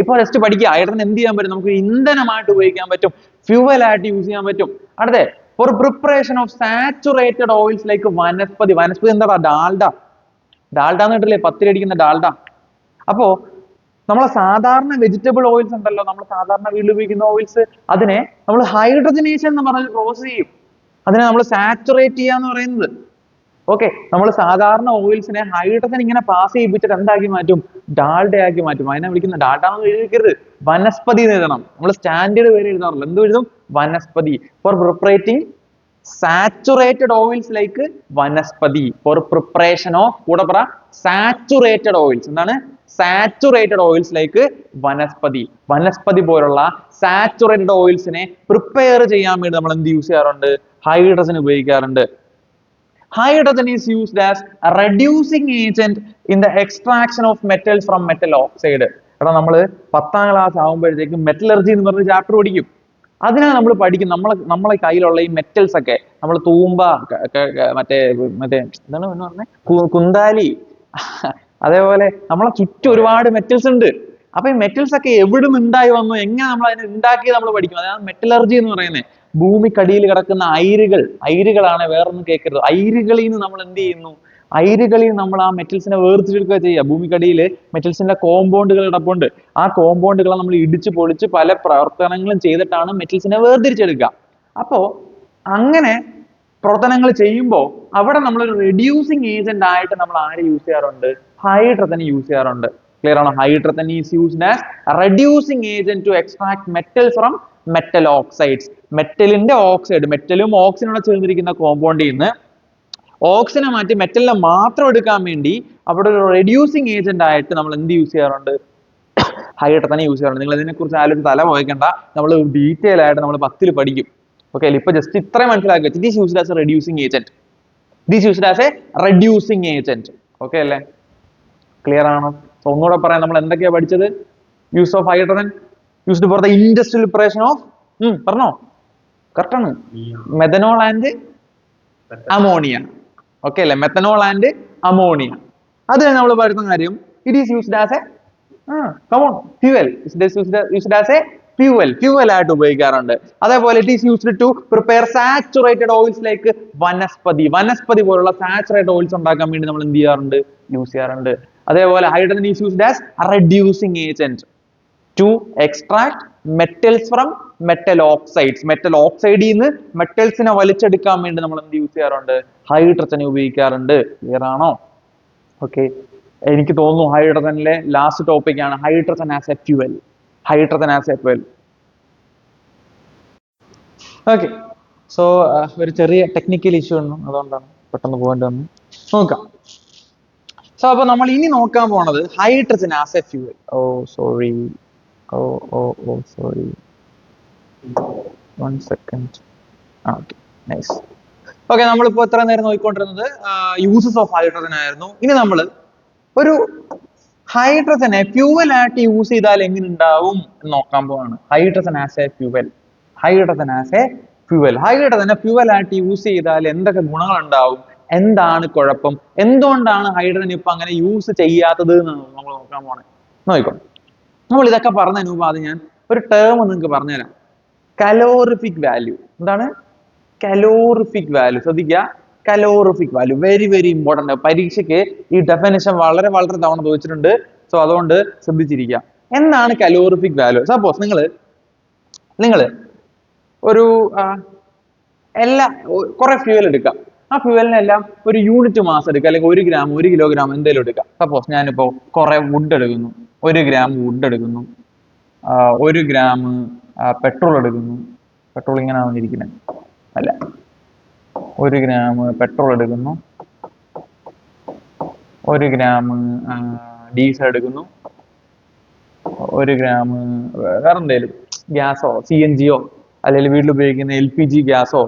ഇപ്പൊ ജസ്റ്റ് പഠിക്കുക. ഹൈഡ്രജൻ എന്ത് ചെയ്യാൻ പറ്റും? നമുക്ക് ഇന്ധനമായിട്ട് ഉപയോഗിക്കാൻ പറ്റും, ഫ്യൂവൽ ആയിട്ട് യൂസ് ചെയ്യാൻ പറ്റും. അടുത്ത for preparation of saturated oils like വനസ്പതി. വനസ്പതി എന്താ? ഡാൽഡ. ഡാൽഡ എന്ന് കേട്ടില്ലേ? പത്തിലടിക്കുന്ന ഡാൽഡ. അപ്പോ നമ്മളെ സാധാരണ വെജിറ്റബിൾ ഓയിൽസ് ഉണ്ടല്ലോ, നമ്മൾ സാധാരണ വീട്ടിൽ ഉപയോഗിക്കുന്ന ഓയിൽസ്, അതിനെ നമ്മൾ ഹൈഡ്രജനേഷൻ എന്ന് പറഞ്ഞ പ്രോസസ് ചെയ്യും. അതിനെ നമ്മൾ സാച്ചുറേറ്റ് ചെയ്യാന്ന് പറയുന്നത്. ഓക്കെ, നമ്മൾ സാധാരണ ഓയിൽസിനെ ഹൈഡ്രജൻ ഇങ്ങനെ പാസ് ചെയ്യിപ്പിച്ചിട്ട് എന്താക്കി മാറ്റും? ഡാൽഡ ആക്കി മാറ്റും. അതിനെ വിളിക്കുന്ന ഡാൽഡ എന്ന് എഴുതിക്കരുത്, വനസ്പതി എന്ന് എഴുതണം. നമ്മൾ സ്റ്റാൻഡേർഡ് പേര് എഴുതാറില്ല. എന്ത് എഴുതും? Vanaspati. For preparating saturated oils like vanaspati for preparation of കൂടെ പറ സാച്ചുറേറ്റഡ് ഓയിൽസ്. എന്താണ് saturated oils like vanaspati. Vanaspati പോലുള്ള സാച്ചുറേറ്റഡ് ഓയിൽസിനെ പ്രിപ്പയർ ചെയ്യാൻ വേണ്ടി നമ്മൾ എന്ത് യൂസ് ചെയ്യാറുണ്ട്? ഹൈഡ്രജൻ ഉപയോഗിക്കാറുണ്ട്. Hydrogen is used as a reducing agent in the extraction of metals from metal oxide. എടാ നമ്മള് 10ാം ക്ലാസ് ആകുമ്പോഴത്തേക്കും മെറ്റലർജി എന്ന് പറഞ്ഞ ചാപ്റ്റർ പഠിക്കും. അതിനാണ് നമ്മൾ പഠിക്കും നമ്മളെ കയ്യിലുള്ള ഈ മെറ്റൽസ് ഒക്കെ നമ്മൾ തൂമ്പ മറ്റേ എന്താണ് പറഞ്ഞേ കുന്താലി അതേപോലെ നമ്മളെ ചുറ്റും ഒരുപാട് മെറ്റൽസ് ഉണ്ട്. അപ്പൊ ഈ മെറ്റൽസ് ഒക്കെ എവിടെ നിന്ന് ഉണ്ടായി വന്നു, എങ്ങനെ നമ്മൾ അതിനെ ഉണ്ടാക്കിയത് നമ്മൾ പഠിക്കും. അതാണ് മെറ്റലർജി എന്ന് പറയുന്നത്. ഭൂമിക്കടിയിൽ കിടക്കുന്ന അയിരുകളാണ്, വേറൊന്നും കേൾക്കരുത്. അയിരുകളിൽ നിന്ന് നമ്മൾ എന്ത് ചെയ്യുന്നു? അയിരുകളിൽ നമ്മൾ ആ മെറ്റൽസിനെ വേർതിരിച്ചെടുക്കുക ചെയ്യുക. ഭൂമിക്കടിയിൽ മെറ്റൽസിന്റെ കോമ്പൗണ്ടുകൾ കിടപ്പുണ്ട്. ആ കോമ്പൗണ്ടുകളെ നമ്മൾ ഇടിച്ച് പൊളിച്ച് പല പ്രവർത്തനങ്ങളും ചെയ്തിട്ടാണ് മെറ്റൽസിനെ വേർതിരിച്ചെടുക്കുക. അപ്പോ അങ്ങനെ പ്രവർത്തനങ്ങൾ ചെയ്യുമ്പോൾ അവിടെ നമ്മളൊരു റെഡ്യൂസിങ് ഏജന്റ് ആയിട്ട് നമ്മൾ ആരെ യൂസ് ചെയ്യാറുണ്ട്? ഹൈഡ്രജൻ യൂസ് ചെയ്യാറുണ്ട്. ക്ലിയർ ആണോ? Hydrogen is used as reducing agent to extract metal from metal oxides. മെറ്റലിന്റെ ഓക്സൈഡ്, മെറ്റലും ഓക്സിജനും ചേർന്നിരിക്കുന്ന കോമ്പൗണ്ടിൽ നിന്ന് ഓക്സിജനെ മാറ്റി മെറ്റലിനെ മാത്രം എടുക്കാൻ വേണ്ടി അവിടെ ഒരു റെഡ്യൂസിങ് ഏജന്റ് ആയിട്ട് നമ്മൾ എന്ത് യൂസ് ചെയ്യാറുണ്ട്? ഹൈഡ്രജൻ യൂസ് ചെയ്യാറുണ്ട്. നിങ്ങൾ ഇതിനെക്കുറിച്ച് ആലോചിച്ച് തല പോയിക്കണ്ട, നമ്മൾ ഡീറ്റെയിൽ ആയിട്ട് നമ്മൾ 10ൽ പഠിക്കും. ഓക്കെ അല്ലേ? ഇപ്പൊ ജസ്റ്റ് ഇത്രയും മനസ്സിലാക്കി വെച്ചു. This used as a reducing agent. This used as a reducing agent. Okay അല്ലേ? ക്ലിയർ ആണോ? സോ ഒന്നുകൂടെ പറയാം, നമ്മൾ എന്തൊക്കെയാ പഠിച്ചത്? Use of hydrogen used for the industrial preparation of പറഞ്ഞോ? കറക്റ്റ് ആണ്. Methanol and ammonia. ഓക്കെ അല്ലേ? Methanol and ammonia. അത് നമ്മൾ പറയുന്ന കാര്യം it is used as a fuel. Used as a fuel ആയിട്ട് ഉപയോഗിക്കാറുണ്ട്. അതേപോലെ it is used to prepare saturated oils like വനസ്പതി പോലുള്ള സാച്ചുറേറ്റഡ് ഓയിൽസ് ഉണ്ടാക്കാൻ വേണ്ടി നമ്മൾ എന്ത് ചെയ്യാറുണ്ട്? യൂസ് ചെയ്യാറുണ്ട്. അതേപോലെ hydrogen is used as reducing agent to extract metals from metal oxides. Metal ഓക്സൈഡിൽ നിന്ന് മെറ്റൽസിനെ വലിച്ചെടുക്കാൻ വേണ്ടി നമ്മൾ എന്ത് യൂസ് ചെയ്യാറുണ്ട്? ഹൈഡ്രജൻ ഉപയോഗിക്കാറുണ്ട്. ക്ലിയർ ആണോ? ഓക്കെ, എനിക്ക് തോന്നുന്നു ഹൈഡ്രജനിലെ ലാസ്റ്റ് ടോപ്പിക് ആണ് hydrogen as a fuel. Hydrogen as a fuel. Okay, so ഒരു ചെറിയ ടെക്നിക്കൽ ഇഷ്യൂ ഉണ്ട്, അതുകൊണ്ടാണ് പെട്ടെന്ന് പോകേണ്ടി വന്നു. നോക്കാം. സോ അപ്പൊ നമ്മൾ ഇനി നോക്കാൻ പോണത് hydrogen as a fuel. Sorry. One second. Okay, nice. Okay, നമ്മളിപ്പോ എത്ര നേരം നോക്കിക്കൊണ്ടിരുന്നത് യൂസസ് ഓഫ് ഹൈഡ്രജൻ ആയിരുന്നു. ഇനി നമ്മൾ ഒരു ഹൈഡ്രജനെ ഫ്യൂവൽ ആയിട്ട് യൂസ് ചെയ്താൽ എങ്ങനെ ഉണ്ടാവും എന്ന് നോക്കാൻ പോവാണ്. Hydrogen as a fuel. ഹൈഡ്രജനെ ഫ്യൂവൽ ആയിട്ട് യൂസ് ചെയ്താൽ എന്തൊക്കെ ഗുണങ്ങൾ ഉണ്ടാവും, എന്താണ് കുഴപ്പം, എന്തുകൊണ്ടാണ് ഹൈഡ്രജൻ ഇപ്പൊ അങ്ങനെ യൂസ് ചെയ്യാത്തത് എന്ന് നമ്മൾ നോക്കാൻ പോണേ. നോക്കിക്കോ, നമ്മൾ ഇതൊക്കെ പറഞ്ഞതിന് മുമ്പ് അത് ഞാൻ ഒരു ടേം നിങ്ങൾക്ക് പറഞ്ഞുതരാം. Calorific value. എന്താണ് കലോറിഫിക് വാല്യൂ? ശ്രദ്ധിക്കുക, calorific value very very important. പരീക്ഷയ്ക്ക് ഈ ഡെഫിനിഷൻ വളരെ വളരെ തവണ ചോദിച്ചിട്ടുണ്ട്. സോ അതുകൊണ്ട് ശ്രദ്ധിച്ചിരിക്കുക. എന്താണ് കലോറിഫിക് വാല്യൂ? സപ്പോസ് നിങ്ങൾ ഒരു കുറെ ഫ്യൂവൽ എടുക്കാം. ആ ഫ്യൂവലിനെല്ലാം ഒരു യൂണിറ്റ് മാസ് എടുക്കുക, അല്ലെങ്കിൽ 1 ഗ്രാം 1 കിലോഗ്രാം എന്തെങ്കിലും എടുക്കാം. സപ്പോസ് ഞാനിപ്പോ കുറെ വുഡ് എടുക്കുന്നു, 1 ഗ്രാം വുഡ് എടുക്കുന്നു, 1 ഗ്രാം പെട്രോൾ എടുക്കുന്നു. പെട്രോൾ ഇങ്ങനെ വന്നിരിക്കുന്നത് അല്ല, 1 ഗ്രാം പെട്രോൾ എടുക്കുന്നു, 1 ഗ്രാം ഡീസൽ എടുക്കുന്നു, 1 ഗ്രാം വേറെ എന്തെങ്കിലും ഗ്യാസോ CNG അല്ലെങ്കിൽ വീട്ടിൽ ഉപയോഗിക്കുന്ന LPG ഗ്യാസോ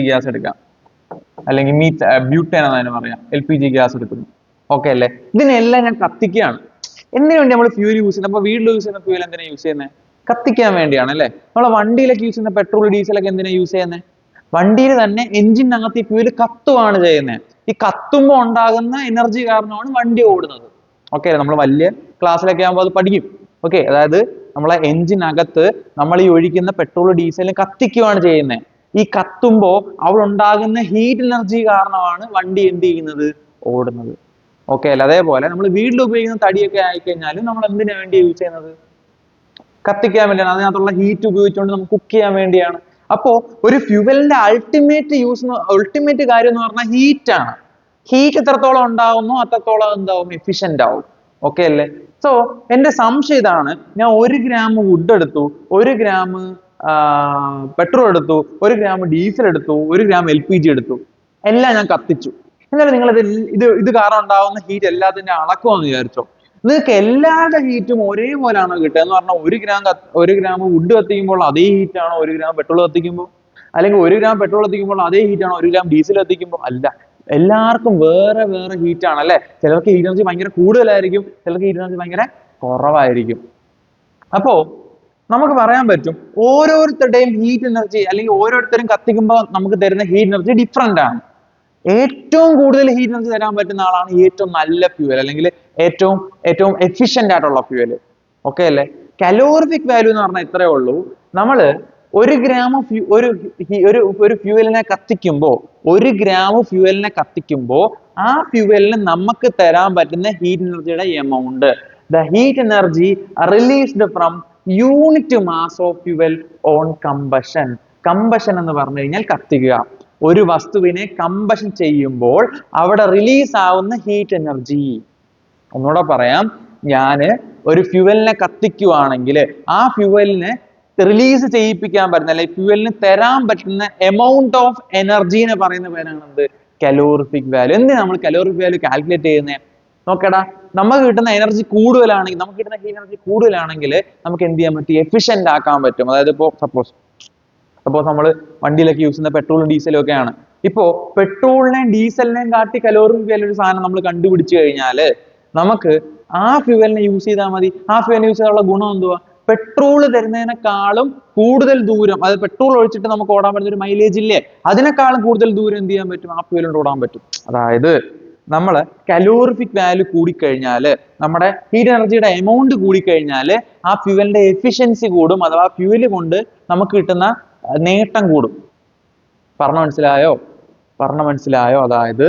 ഗ്യാസ് എടുക്കാം, അല്ലെങ്കിൽ ബ്യൂട്ടേൻ എന്നാണ് പറയാം, LPG ഗ്യാസ് എടുക്കുന്നു. ഓക്കെ അല്ലേ? ഇതിനെല്ലാം ഞാൻ കത്തിക്കുകയാണ്. എന്തിനു വേണ്ടി നമ്മൾ ഫ്യൂൽ യൂസ് ചെയ്യുന്നത്? അപ്പൊ വീട്ടിൽ യൂസ് ചെയ്യുന്ന ഫ്യൂൽ എന്തിനാ യൂസ് ചെയ്യുന്നത്? കത്തിക്കാൻ വേണ്ടിയാണ് അല്ലേ? നമ്മളെ വണ്ടിയിലൊക്കെ യൂസ് ചെയ്യുന്ന പെട്രോൾ ഡീസലൊക്കെ എന്തിനാ യൂസ് ചെയ്യുന്നത്? വണ്ടിയിൽ തന്നെ എഞ്ചിനകത്ത് ഈ ഫ്യൂൽ കത്തുവാണ് ചെയ്യുന്നത്. ഈ കത്തുമ്പോൾ ഉണ്ടാകുന്ന എനർജി കാരണമാണ് വണ്ടി ഓടുന്നത്. ഓക്കെ, നമ്മൾ വലിയ ക്ലാസ്സിലൊക്കെ ആകുമ്പോൾ അത് പഠിക്കും. ഓക്കെ, അതായത് നമ്മളെ എഞ്ചിനകത്ത് നമ്മൾ ഈ ഒഴിക്കുന്ന പെട്രോൾ ഡീസലും കത്തിക്കുകയാണ് ചെയ്യുന്നത്. ഈ കത്തുമ്പോൾ അവിടെ ഉണ്ടാകുന്ന ഹീറ്റ് എനർജി കാരണമാണ് വണ്ടി എന്ത് ചെയ്യുന്നത്? ഓടുന്നത്. ഓക്കെ അല്ലേ? അതേപോലെ നമ്മൾ വീട്ടിൽ ഉപയോഗിക്കുന്ന തടിയൊക്കെ ആയിക്കഴിഞ്ഞാലും നമ്മൾ എന്തിനു വേണ്ടി യൂസ് ചെയ്യുന്നത്? കത്തിക്കാൻ വേണ്ടിയാണ്. അതിനകത്തുള്ള ഹീറ്റ് ഉപയോഗിച്ചുകൊണ്ട് നമുക്ക് കുക്ക് ചെയ്യാൻ വേണ്ടിയാണ്. അപ്പോ ഒരു ഫ്യൂവലിന്റെ അൾട്ടിമേറ്റ് കാര്യം എന്ന് പറഞ്ഞാൽ ഹീറ്റ് ആണ്. ഹീറ്റ് എത്രത്തോളം ഉണ്ടാവുന്നോ അത്രത്തോളം എന്താവും? എഫിഷ്യന്റ് ആവും. ഓക്കെ അല്ലേ? സോ എന്റെ സംശയം ഇതാണ്, ഞാൻ 1 ഗ്രാം വുഡ് എടുത്തു, 1 ഗ്രാം പെട്രോൾ എടുത്തു, 1 ഗ്രാം ഡീസൽ എടുത്തു, 1 ഗ്രാം LPG എടുത്തു, എല്ലാം ഞാൻ കത്തിച്ചു. എന്നാലും നിങ്ങൾ ഇത് കാരണം ഉണ്ടാവുന്ന ഹീറ്റ് എല്ലാത്തിന്റെ അളക്കുമെന്ന് വിചാരിച്ചോ. നിങ്ങൾക്ക് എല്ലാവരുടെ ഹീറ്റും ഒരേപോലെയാണോ കിട്ടുക എന്ന് പറഞ്ഞാൽ 1 ഗ്രാം വുഡ് കത്തിക്കുമ്പോൾ അതേ ഹീറ്റ് ആണോ 1 ഗ്രാം പെട്രോൾ കത്തിക്കുമ്പോൾ? അല്ലെങ്കിൽ 1 ഗ്രാം പെട്രോൾ കത്തിക്കുമ്പോൾ അതേ ഹീറ്റ് ആണോ 1 ഗ്രാം ഡീസൽ കത്തിക്കുമ്പോൾ? അല്ല. എല്ലാവർക്കും വേറെ വേറെ ഹീറ്റ് ആണ് അല്ലെ. ചിലർക്ക് ഹീറ്റ് എനർജി ഭയങ്കര കൂടുതലായിരിക്കും, ചിലർക്ക് ഹീറ്റ് എനർജി ഭയങ്കര കുറവായിരിക്കും. അപ്പോ നമുക്ക് പറയാൻ പറ്റും ഓരോരുത്തരുടെയും ഹീറ്റ് എനർജി അല്ലെങ്കിൽ ഓരോരുത്തരും കത്തിക്കുമ്പോൾ നമുക്ക് തരുന്ന ഹീറ്റ് എനർജി ഡിഫറെന്റ് ആണ്. ഏറ്റവും കൂടുതൽ ഹീറ്റ് എനർജി തരാൻ പറ്റുന്ന ആളാണ് ഏറ്റവും നല്ല ഫ്യൂവൽ അല്ലെങ്കിൽ ഏറ്റവും ഏറ്റവും എഫിഷ്യന്റ് ആയിട്ടുള്ള ഫ്യൂവൽ. ഓക്കെ അല്ലേ? കലോറിഫിക് വാല്യൂ എന്ന് പറഞ്ഞാൽ ഇത്രയേ ഉള്ളൂ. നമ്മള് 1 ഗ്രാം ഒരു ഫ്യൂവലിനെ കത്തിക്കുമ്പോൾ 1 ഗ്രാം ഫ്യൂവലിനെ കത്തിക്കുമ്പോൾ ആ ഫ്യൂവലിന് നമുക്ക് തരാൻ പറ്റുന്ന ഹീറ്റ് എനർജിയുടെ amount, the heat energy released from unit mass of fuel on combustion. Combustion എന്ന് പറഞ്ഞു കഴിഞ്ഞാൽ കത്തിക്കുക. ഒരു വസ്തുവിനെ കമ്പഷൻ ചെയ്യുമ്പോൾ അവിടെ റിലീസ് ആവുന്ന ഹീറ്റ് എനർജി. ഒന്നുകൂടെ പറയാം, ഞാന് ഒരു ഫ്യൂവലിനെ കത്തിക്കുവാണെങ്കിൽ ആ ഫ്യൂവലിനെ റിലീസ് ചെയ്യിപ്പിക്കാൻ പറ്റുന്ന അല്ലെങ്കിൽ ഫ്യൂവലിന് തരാൻ പറ്റുന്ന എമൗണ്ട് ഓഫ് എനർജി എന്ന് പറയുന്ന പേരാണ് എന്ത്? Calorific value. എന്തിനാ നമ്മൾ കലോറിഫിക് വാല്യൂ കാൽക്കുലേറ്റ് ചെയ്യുന്നത്? നോക്കടാ, നമുക്ക് കിട്ടുന്ന എനർജി കൂടുതലാണെങ്കിൽ, നമുക്ക് കിട്ടുന്ന ഹീറ്റ് എനർജി കൂടുതലാണെങ്കിൽ നമുക്ക് എന്ത് ചെയ്യാൻ പറ്റും? എഫിഷ്യന്റ് ആക്കാൻ പറ്റും. അതായത് ഇപ്പോൾ സപ്പോസ് നമ്മൾ വണ്ടിയിലൊക്കെ യൂസ് ചെയ്യുന്ന പെട്രോളും ഡീസലും ഒക്കെയാണ്. ഇപ്പോ പെട്രോളിനെയും ഡീസലിനെയും കാട്ടി കലോറിഫിക് വാല്യൂ ഒരു സാധനം നമ്മൾ കണ്ടുപിടിച്ചു കഴിഞ്ഞാൽ നമുക്ക് ആ ഫ്യൂവലിനെ യൂസ് ചെയ്താൽ മതി. ആ ഫ്യൂവലിനെ യൂസ് ചെയ്താലുള്ള ഗുണം എന്തുവാ? പെട്രോൾ തരുന്നതിനേക്കാളും കൂടുതൽ ദൂരം, അതായത് പെട്രോൾ ഒഴിച്ചിട്ട് നമുക്ക് ഓടാൻ പറ്റുന്ന ഒരു മൈലേജ് ഇല്ലേ, അതിനേക്കാളും കൂടുതൽ ദൂരം എന്ത് ചെയ്യാൻ പറ്റും? ആ ഫ്യൂവൽ കൊണ്ട് ഓടാൻ പറ്റും. അതായത് നമ്മൾ കലോറിഫിക് വാല്യൂ കൂടിക്കഴിഞ്ഞാൽ, നമ്മുടെ ഹീറ്റ് എനർജിയുടെ എമൗണ്ട് കൂടിക്കഴിഞ്ഞാൽ ആ ഫ്യൂവലിന്റെ എഫിഷ്യൻസി കൂടും, അഥവാ ഫ്യൂവൽ കൊണ്ട് നമുക്ക് കിട്ടുന്ന നേട്ടം കൂടും. പറഞ്ഞ മനസ്സിലായോ? അതായത്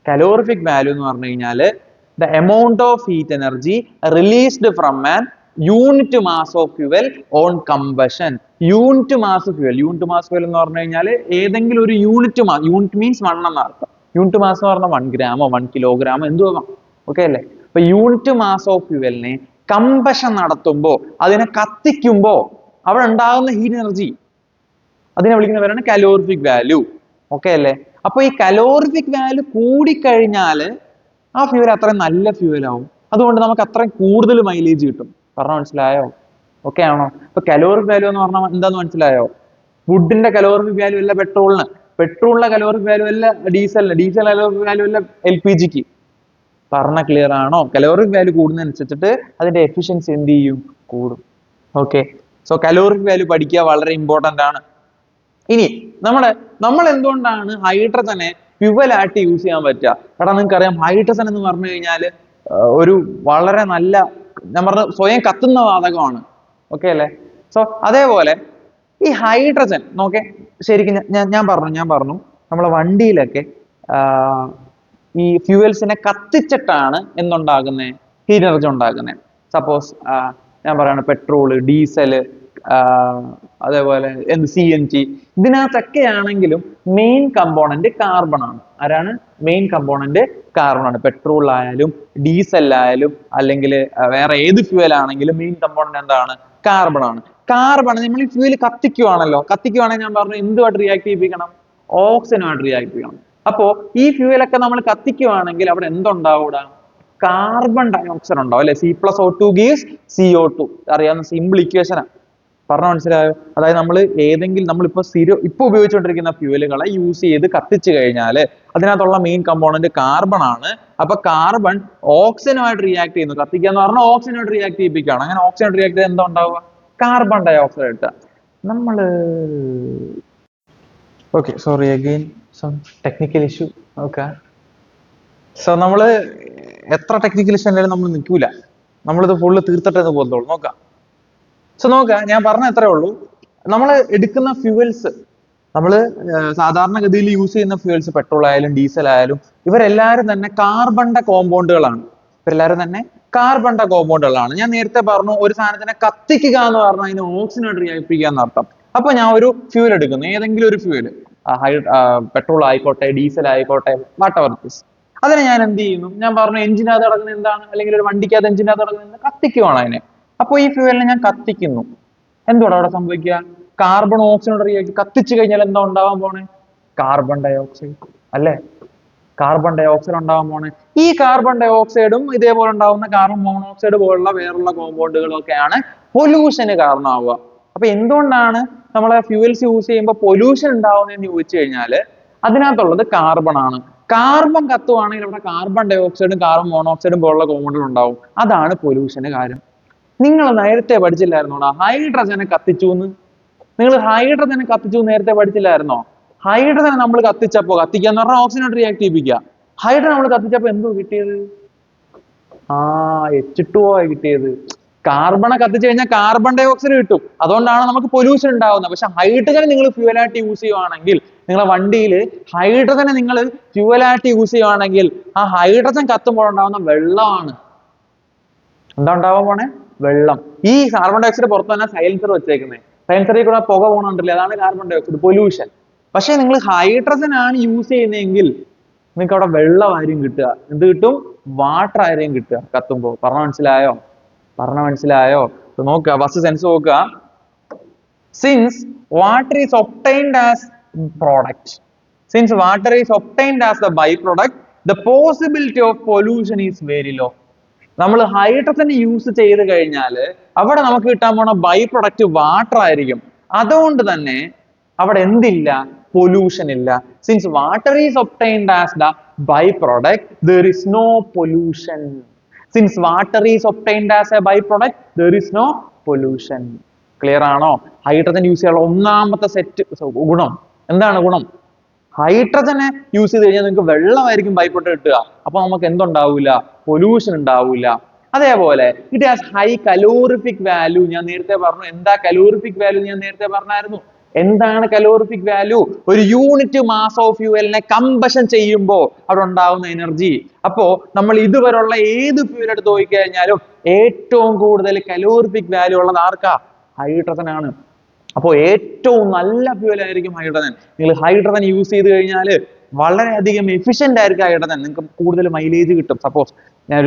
കലോറിഫിക് വാല്യൂ എന്ന് പറഞ്ഞു കഴിഞ്ഞാൽ the amount of heat energy released from an unit mass of fuel on combustion. Unit mass fuel എന്ന് പറഞ്ഞു കഴിഞ്ഞാൽ ഏതെങ്കിലും ഒരു യൂണിറ്റ് മീൻസ് 1 എന്നർത്ഥം. യൂണിറ്റ് മാസ് എന്ന് പറഞ്ഞാൽ 1 ഗ്രാമോ 1 കിലോഗ്രാമോ എന്തുവാ? ഓക്കെ അല്ലേ? അപ്പൊ യൂണിറ്റ് മാസ് ഓഫ് ഫ്യൂവലിനെ കമ്പഷൻ നടത്തുമ്പോൾ, അതിനെ കത്തിക്കുമ്പോൾ അവിടെ ഉണ്ടാകുന്ന ഹീറ്റ് എനർജി, അതിനെ വിളിക്കുന്ന പേരാണ് കലോറിഫിക് വാല്യൂ. ഓക്കെ അല്ലേ? അപ്പൊ ഈ കലോറിഫിക് വാല്യൂ കൂടിക്കഴിഞ്ഞാൽ ആ ഫ്യൂവൽ അത്രയും നല്ല ഫ്യൂവൽ ആവും. അതുകൊണ്ട് നമുക്ക് അത്രയും കൂടുതൽ മൈലേജ് കിട്ടും. പറഞ്ഞ മനസ്സിലായോ? ഓക്കെ ആണോ? ഇപ്പൊ കലോറിക് വാല്യൂ എന്ന് പറഞ്ഞാൽ എന്താന്ന് മനസ്സിലായോ? വുഡിന്റെ കലോറിഫിക് വാല്യൂ അല്ല പെട്രോളിന്റെ കലോറിക് വാല്യൂ അല്ല ഡീസൽ കലോറിക് വാല്യൂ അല്ല LPGക്ക്. പറഞ്ഞ ക്ലിയർ ആണോ? കലോറിക് വാല്യൂ കൂടുന്നതനുസരിച്ചിട്ട് അതിന്റെ എഫിഷ്യൻസി എന്ത് ചെയ്യും? കൂടും. ഓക്കെ, സോ കലോറിക് വാല്യൂ പഠിക്കുക വളരെ ഇമ്പോർട്ടന്റ് ആണ്. ഇനി നമ്മൾ എന്തുകൊണ്ടാണ് ഹൈഡ്രജനെ ഫ്യൂവലായിട്ട് യൂസ് ചെയ്യാൻ പറ്റുക? കാരണം നിങ്ങൾക്കറിയാം ഹൈഡ്രജൻ എന്ന് പറഞ്ഞു കഴിഞ്ഞാൽ ഒരു വളരെ നല്ല, ഞാൻ പറഞ്ഞ സ്വയം കത്തുന്ന വാതകമാണ്. ഓക്കെ അല്ലേ? സോ അതേപോലെ ഈ ഹൈഡ്രജൻ നോക്കെ, ശരിക്കും ഞാൻ പറഞ്ഞു നമ്മളെ വണ്ടിയിലൊക്കെ ഈ ഫ്യൂവൽസിനെ കത്തിച്ചിട്ടാണ് എന്തുണ്ടാകുന്നത്? ഹീറ്റ് എനർജി ഉണ്ടാക്കുന്നത്. സപ്പോസ് ഞാൻ പറയാണ് പെട്രോള്, ഡീസല്, അതേപോലെ CNG, ഇതിനകത്തൊക്കെ ആണെങ്കിലും മെയിൻ കമ്പോണന്റ് കാർബൺ ആണ്. ആരാണ് മെയിൻ കമ്പോണന്റ്? കാർബൺ ആണ്. പെട്രോളിലായാലും ഡീസലിലായാലും അല്ലെങ്കിൽ വേറെ ഏത് ഫ്യൂവൽ ആണെങ്കിലും മെയിൻ കമ്പോണന്റ് എന്താണ്? കാർബൺ ആണ്. കാർബൺ നമ്മൾ ഈ ഫ്യൂവൽ കത്തിക്കുവാണെങ്കിൽ ഞാൻ പറഞ്ഞു എന്തുമായിട്ട് റിയാക്ട് ചെയ്യിപ്പിക്കണം? ഓക്സിജനുമായിട്ട് റിയാക്ട് ചെയ്യണം. അപ്പോ ഈ ഫ്യൂവലൊക്കെ നമ്മൾ കത്തിക്കുവാണെങ്കിൽ അവിടെ എന്തുണ്ടാവൂട? കാർബൺ ഡൈ ഓക്സൈഡ് ഉണ്ടാവും അല്ലെ? C+O2 gives CO2. അറിയാവുന്ന സിമ്പിൾ ഇക്വേഷനാണ്. പറഞ്ഞ മനസ്സിലായോ? അതായത് നമ്മളിപ്പോ ഇപ്പൊ ഉപയോഗിച്ചുകൊണ്ടിരിക്കുന്ന ഫ്യൂവലുകളെ യൂസ് ചെയ്ത് കത്തിച്ചു കഴിഞ്ഞാൽ അതിനകത്തുള്ള മെയിൻ കമ്പോണന്റ് കാർബൺ ആണ്. അപ്പൊ കാർബൺ ഓക്സിജനുമായിട്ട് റിയാക്ട് ചെയ്യുന്നു. കത്തിക്കുക എന്ന് പറഞ്ഞാൽ ഓക്സിജനുമായിട്ട് റിയാക്ട് ചെയ്യിപ്പിക്കുകയാണ്. അങ്ങനെ ഓക്സിജൻ റിയാക്ട് ചെയ്ത് എന്താ ഉണ്ടാവുക? കാർബൺ ഡൈ ഓക്സൈഡ് ഇട്ട okay, sorry again some technical issue. Okay, so നമ്മള് എത്ര ടെക്നിക്കൽ ഇഷ്യൂ ഉണ്ടെങ്കിലും നമ്മൾ നിൽക്കൂല, നമ്മളിത് ഫുള്ള് തീർത്തിട്ടേ പോകത്തുള്ളൂ. നോക്കാം. സോ നോക്കാം, ഞാൻ പറഞ്ഞ എത്രേ ഉള്ളൂ. നമ്മൾ എടുക്കുന്ന ഫ്യൂവൽസ്, നമ്മൾ സാധാരണഗതിയിൽ യൂസ് ചെയ്യുന്ന ഫ്യൂവൽസ്, പെട്രോൾ ആയാലും ഡീസൽ ആയാലും, ഇവരെല്ലാവരും തന്നെ കാർബണിന്റെ കോമ്പൗണ്ടുകളാണ്. ഞാൻ നേരത്തെ പറഞ്ഞു ഒരു സാധനത്തിനെ കത്തിക്കുക എന്ന് പറഞ്ഞാൽ അതിന് ഓക്സിജനായിട്ട് റിയാക്ട് ചെയ്യുക എന്നർത്ഥം. അപ്പൊ ഞാൻ ഒരു ഫ്യൂവൽ എടുക്കുന്നു, ഏതെങ്കിലും ഒരു ഫ്യൂവൽ, പെട്രോൾ ആയിക്കോട്ടെ, ഡീസൽ ആയിക്കോട്ടെ, വാട്ട് എവർ ഇറ്റ് ഈസ്. അതിനെ ഞാൻ എന്ത് ചെയ്യുന്നു? ഞാൻ പറഞ്ഞു എഞ്ചിനകത്ത് കിടക്കുന്നത് എന്താണ്, അല്ലെങ്കിൽ ഒരു വണ്ടിക്കകത്ത് എഞ്ചിനകത്ത് കിടക്കുന്നത് കത്തിക്കുവാണ് അതിനെ. അപ്പൊ ഈ ഫ്യൂവലിനെ ഞാൻ കത്തിക്കുന്നു. എന്തുവാണ് അവിടെ സംഭവിക്കുക? കാർബൺ ഓക്സിജനോട് റിയാക്ട് കത്തിച്ചു കഴിഞ്ഞാൽ എന്താ ഉണ്ടാവാൻ പോണേ? കാർബൺ ഡൈ ഓക്സൈഡ് അല്ലേ? കാർബൺ ഡൈ ഓക്സൈഡ് ഉണ്ടാവാൻ പോണേ. ഈ കാർബൺ ഡൈ ഓക്സൈഡും ഇതേപോലെ ഉണ്ടാവുന്ന കാർബൺ മോണോക്സൈഡ് പോലുള്ള വേറുള്ള കോമ്പൗണ്ടുകളൊക്കെയാണ് പൊല്യൂഷന് കാരണമാവുക. അപ്പൊ എന്തുകൊണ്ടാണ് നമ്മളെ ഫ്യൂവൽസ് യൂസ് ചെയ്യുമ്പോൾ പൊല്യൂഷൻ ഉണ്ടാവുന്നതെന്ന് ചോദിച്ചു കഴിഞ്ഞാൽ അതിനകത്തുള്ളത് കാർബൺ ആണ്. കാർബൺ കത്തുവാണെങ്കിൽ ഇവിടെ കാർബൺ ഡൈ ഓക്സൈഡും കാർബൺ മോണോക്സൈഡും പോലുള്ള കോമ്പൗണ്ടുകൾ ഉണ്ടാവും. അതാണ് പൊല്യൂഷന് കാര്യം. നിങ്ങൾ നേരത്തെ പഠിച്ചില്ലായിരുന്നോടാ ഹൈഡ്രജനെ കത്തിച്ചു എന്ന്? നിങ്ങൾ ഹൈഡ്രജനെ കത്തിച്ചു നേരത്തെ പഠിച്ചില്ലായിരുന്നോ? ഹൈഡ്രജനെ നമ്മൾ കത്തിച്ചപ്പോ, കത്തിക്കുക എന്ന് പറഞ്ഞാൽ ഓക്സിജനോട് റിയാക്ട് ചെയ്യിപ്പിക്കുക. ഹൈഡ്രജൻ നമ്മൾ കത്തിച്ചപ്പോ എന്തോ കിട്ടിയത്? H2O കിട്ടിയത്. കാർബണെ കത്തിച്ചു കഴിഞ്ഞാൽ കാർബൺ ഡൈ ഓക്സൈഡ് കിട്ടും. അതുകൊണ്ടാണ് നമുക്ക് പൊല്യൂഷൻ ഉണ്ടാവുന്നത്. പക്ഷെ ഹൈഡ്രജൻ നിങ്ങൾ ഫ്യൂവലായിട്ട് യൂസ് ചെയ്യുവാണെങ്കിൽ, നിങ്ങളെ വണ്ടിയിൽ ഹൈഡ്രജനെ നിങ്ങൾ ഫ്യൂവലായിട്ട് യൂസ് ചെയ്യുവാണെങ്കിൽ ആ ഹൈഡ്രജൻ കത്തുമ്പോൾ ഉണ്ടാവുന്ന വെള്ളമാണ്. എന്താ ഉണ്ടാവാൻ പോണേ? വെള്ളം. ഈ കാർബൺ ഡൈ ഓക്സൈഡ് പുറത്ത് തന്നെ സൈലൻസർ വെച്ചേക്കുന്നത്. സൈലൻസറിൽ കൂടെ പുക പോകണുണ്ടല്ലേ, അതാണ് കാർബൺ ഡൈ ഓക്സൈഡ്, പൊല്യൂഷൻ. പക്ഷെ നിങ്ങൾ ഹൈഡ്രജൻ ആണ് യൂസ് ചെയ്യുന്നതെങ്കിൽ നിങ്ങൾക്ക് അവിടെ വെള്ളമായിരിക്കും കിട്ടുക. എന്ത് കിട്ടും? വാട്ടർ ആയിരിക്കും കിട്ടുക കത്തുമ്പോൾ. പറഞ്ഞ മനസ്സിലായോ? നോക്കുക, ഫസ്റ്റ് സെൻസ് നോക്കുക. Since water is obtained as the byproduct, the possibility of pollution is very low. നമ്മൾ ഹൈഡ്രജൻ യൂസ് ചെയ്ത് കഴിഞ്ഞാൽ അവിടെ നമുക്ക് കിട്ടാൻ പോണ ബൈ പ്രൊഡക്റ്റ് വാട്ടർ ആയിരിക്കും. അതുകൊണ്ട് തന്നെ അവിടെ എന്തില്ല? പൊല്യൂഷൻ ഇല്ല. Since water is obtained as the byproduct, there is no pollution. Since water is obtained as a byproduct, there is no pollution. Clear ആണോ? ഹൈഡ്രജൻ യൂസ് ചെയ്യാനുള്ള ഒന്നാമത്തെ ഗുണം എന്താണ്? ഗുണം ഹൈഡ്രജനെ യൂസ് ചെയ്ത് കഴിഞ്ഞാൽ നിങ്ങൾക്ക് വെള്ളമായിരിക്കും ബൈ പ്രൊഡക്റ്റ് കിട്ടുക. അപ്പൊ നമുക്ക് എന്തുണ്ടാവില്ല? പൊല്യൂഷൻ ഉണ്ടാവില്ല. അതേപോലെ it has high calorific value. ഞാൻ നേരത്തെ പറഞ്ഞു. എന്താ കലോറിഫിക് വാല്യൂ? ഞാൻ നേരത്തെ പറഞ്ഞായിരുന്നു. എന്താണ് കലോറിഫിക് വാല്യൂ? ഒരു യൂണിറ്റ് മാസ് ഓഫ് ഫ്യൂവലിനെ കമ്പഷൻ ചെയ്യുമ്പോൾ അവിടെ ഉണ്ടാവുന്ന എനർജി. അപ്പോ നമ്മൾ ഇതുവരെയുള്ള ഏത് ഫ്യൂവൽ എടുത്ത് നോക്കിക്കഴിഞ്ഞാലും ഏറ്റവും കൂടുതൽ കലോറിഫിക് വാല്യൂ ഉള്ളത് ആർക്കാ? ഹൈഡ്രജൻ ആണ്. അപ്പോൾ ഏറ്റവും നല്ല ഫ്യൂവൽ ആയിരിക്കും ഹൈഡ്രജൻ. നിങ്ങൾ ഹൈഡ്രജൻ യൂസ് ചെയ്ത് കഴിഞ്ഞാൽ വളരെയധികം എഫിഷ്യന്റ് ആയിരിക്കും ഹൈഡ്രജൻ. നിങ്ങൾക്ക് കൂടുതൽ മൈലേജ് കിട്ടും. സപ്പോസ് ഞാൻ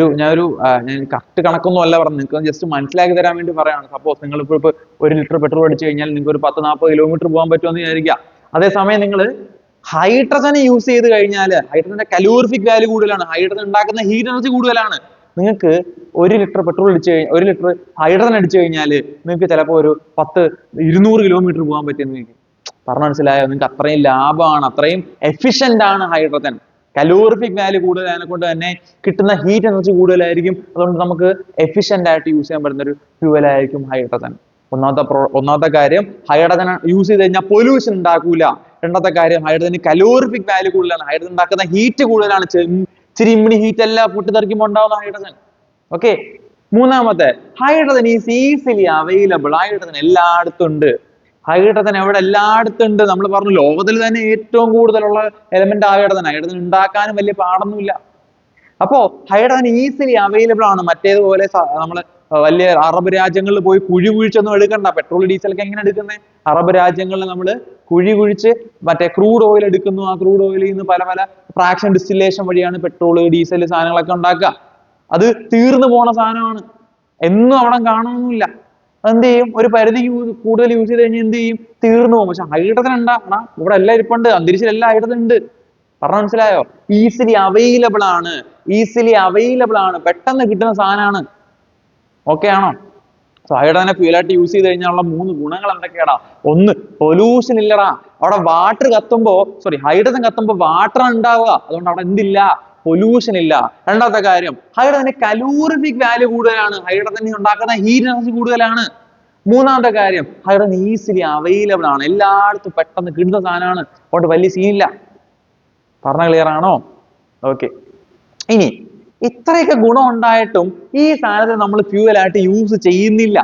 കറക്റ്റ് കണക്കൊന്നും അല്ല പറഞ്ഞു, നിങ്ങൾക്ക് ജസ്റ്റ് മനസ്സിലാക്കി തരാൻ വേണ്ടി പറയാണ്. സപ്പോസ് നിങ്ങൾ ഇപ്പോൾ 1 ലിറ്റർ പെട്രോൾ അടിച്ചു കഴിഞ്ഞാൽ നിങ്ങൾക്ക് ഒരു 10-40 കിലോമീറ്റർ പോകാൻ പറ്റുമെന്ന് വിചാരിക്കുക. അതേസമയം നിങ്ങൾ ഹൈഡ്രജൻ യൂസ് ചെയ്ത് കഴിഞ്ഞാൽ ഹൈഡ്രജന്റെ കലോറിഫിക് വാല്യൂ കൂടുതലാണ്, ഹൈഡ്രജൻ ഉണ്ടാക്കുന്ന ഹീറ്റ് എനർജി കൂടുതലാണ്. നിങ്ങൾക്ക് 1 ലിറ്റർ പെട്രോൾ അടിച്ചു കഴിഞ്ഞാൽ 1 ലിറ്റർ ഹൈഡ്രജൻ അടിച്ചു കഴിഞ്ഞാൽ നിങ്ങൾക്ക് ചിലപ്പോൾ ഒരു 200 കിലോമീറ്റർ പോകാൻ പറ്റുമെന്ന് നിങ്ങൾക്ക് പറഞ്ഞു മനസ്സിലായോ? നിങ്ങൾക്ക് അത്രയും ലാഭമാണ്, അത്രയും എഫിഷ്യന്റ് ആണ് ഹൈഡ്രജൻ. കലോറിഫിക് വാല്യൂ കൂടുതലായതിനെ കൊണ്ട് തന്നെ കിട്ടുന്ന ഹീറ്റ് എനർജി കൂടുതലായിരിക്കും. അതുകൊണ്ട് നമുക്ക് എഫിഷ്യന്റ് ആയിട്ട് യൂസ് ചെയ്യാൻ പറ്റുന്ന ഒരു ഫ്യൂവൽ ആയിരിക്കും ഹൈഡ്രജൻ. ഒന്നാമത്തെ കാര്യം, ഹൈഡ്രജൻ യൂസ് ചെയ്ത് കഴിഞ്ഞാൽ പൊല്യൂഷൻ ഉണ്ടാക്കൂല. രണ്ടാമത്തെ കാര്യം, ഹൈഡ്രജന് കലോറിഫിക് വാല്യൂ കൂടുതലാണ്, ഹൈഡ്രജൻ ഉണ്ടാക്കുന്ന ഹീറ്റ് കൂടുതലാണ്. ചിരിമിണി ഹീറ്റ് എല്ലാം പൊട്ടിത്തെറിക്കുമ്പോൾ ഉണ്ടാവുന്ന ഹൈഡ്രജൻ. ഓക്കെ. മൂന്നാമത്തെ, hydrogen is easily available. Hydrogen എല്ലായിടത്തും ഉണ്ട്. ഹൈഡ്രജൻ എവിടെ? എല്ലായിടത്തും ഉണ്ട്. നമ്മൾ പറഞ്ഞു ലോകത്തിൽ തന്നെ ഏറ്റവും കൂടുതലുള്ള എലമെന്റ് ഹൈഡ്രജൻ. ഹൈഡ്രജൻ ഉണ്ടാക്കാനും വലിയ പാടൊന്നുമില്ല. അപ്പോ ഹൈഡ്രജൻ ഈസിലി അവൈലബിൾ ആണ്. മറ്റേതുപോലെ നമ്മൾ വലിയ അറബ് രാജ്യങ്ങളിൽ പോയി കുഴി കുഴിച്ചൊന്നും എടുക്കണ്ട. പെട്രോൾ ഡീസലൊക്കെ എങ്ങനെ എടുക്കുന്നത്? അറബ് രാജ്യങ്ങളിൽ നമ്മൾ കുഴി കുഴിച്ച് മറ്റേ ക്രൂഡ് ഓയിൽ എടുക്കുന്നു. ആ ക്രൂഡ് ഓയിലിൽ നിന്ന് പല ഫ്രാക്ഷൻ ഡിസ്റ്റിലേഷൻ വഴിയാണ് പെട്രോൾ, ഡീസൽ സാധനങ്ങളൊക്കെ ഉണ്ടാക്കുക. അത് തീർന്നു പോണ സാധനമാണ്, എന്നും അവിടെ കാണുന്നില്ല. എന്ത് ചെയ്യും? ഒരു പരിധി കൂടുതൽ യൂസ് ചെയ്ത് കഴിഞ്ഞാൽ എന്ത് ചെയ്യും? തീർന്നു പോകും. പക്ഷെ ഹൈഡ്രജൻ ഉണ്ടാ ഇവിടെ എല്ലാം ഇരിപ്പുണ്ട്, അന്തരീക്ഷത്തിൽ എല്ലാം ഹൈഡ്രജൻ ഉണ്ട്. പറഞ്ഞ മനസ്സിലായോ? ഈസിലി അവൈലബിൾ ആണ്, പെട്ടെന്ന് കിട്ടുന്ന സാധനമാണ്. ഓക്കെ ആണോ? സോ ഹൈഡ്രജനെ ഫ്യൂലായിട്ട് യൂസ് ചെയ്ത് കഴിഞ്ഞാലുള്ള 3 ഗുണങ്ങൾ എന്തൊക്കെയാടാ? ഒന്ന്, പൊല്യൂഷൻ ഇല്ലടാ. അവിടെ ഹൈഡ്രജൻ കത്തുമ്പോൾ വാട്ടർ ഉണ്ടാവുക, അതുകൊണ്ട് അവിടെ എന്തില്ല? പൊല്യൂഷൻ ഇല്ല. രണ്ടാമത്തെ കാര്യം, ഹൈഡ്രജന് കലോറിഫിക് വാല്യൂ കൂടുതലാണ്, ഹൈഡ്രജൻ ഉണ്ടാക്കുന്ന ഹീറ്റ് എനർജി കൂടുതലാണ്. മൂന്നാമത്തെ കാര്യം, ഹൈഡ്രജൻ ഈസിലി അവൈലബിൾ ആണ്, എല്ലായിടത്തും പെട്ടെന്ന് കിട്ടുന്ന സാധനമാണ്. അതുകൊണ്ട് വലിയ സീനില്ല. പറഞ്ഞ ക്ലിയർ ആണോ? ഓക്കെ. ഇനി ഇത്രയൊക്കെ ഗുണം ഉണ്ടായിട്ടും ഈ സാധനത്തെ നമ്മൾ ഫ്യൂവലായിട്ട് യൂസ് ചെയ്യുന്നില്ല.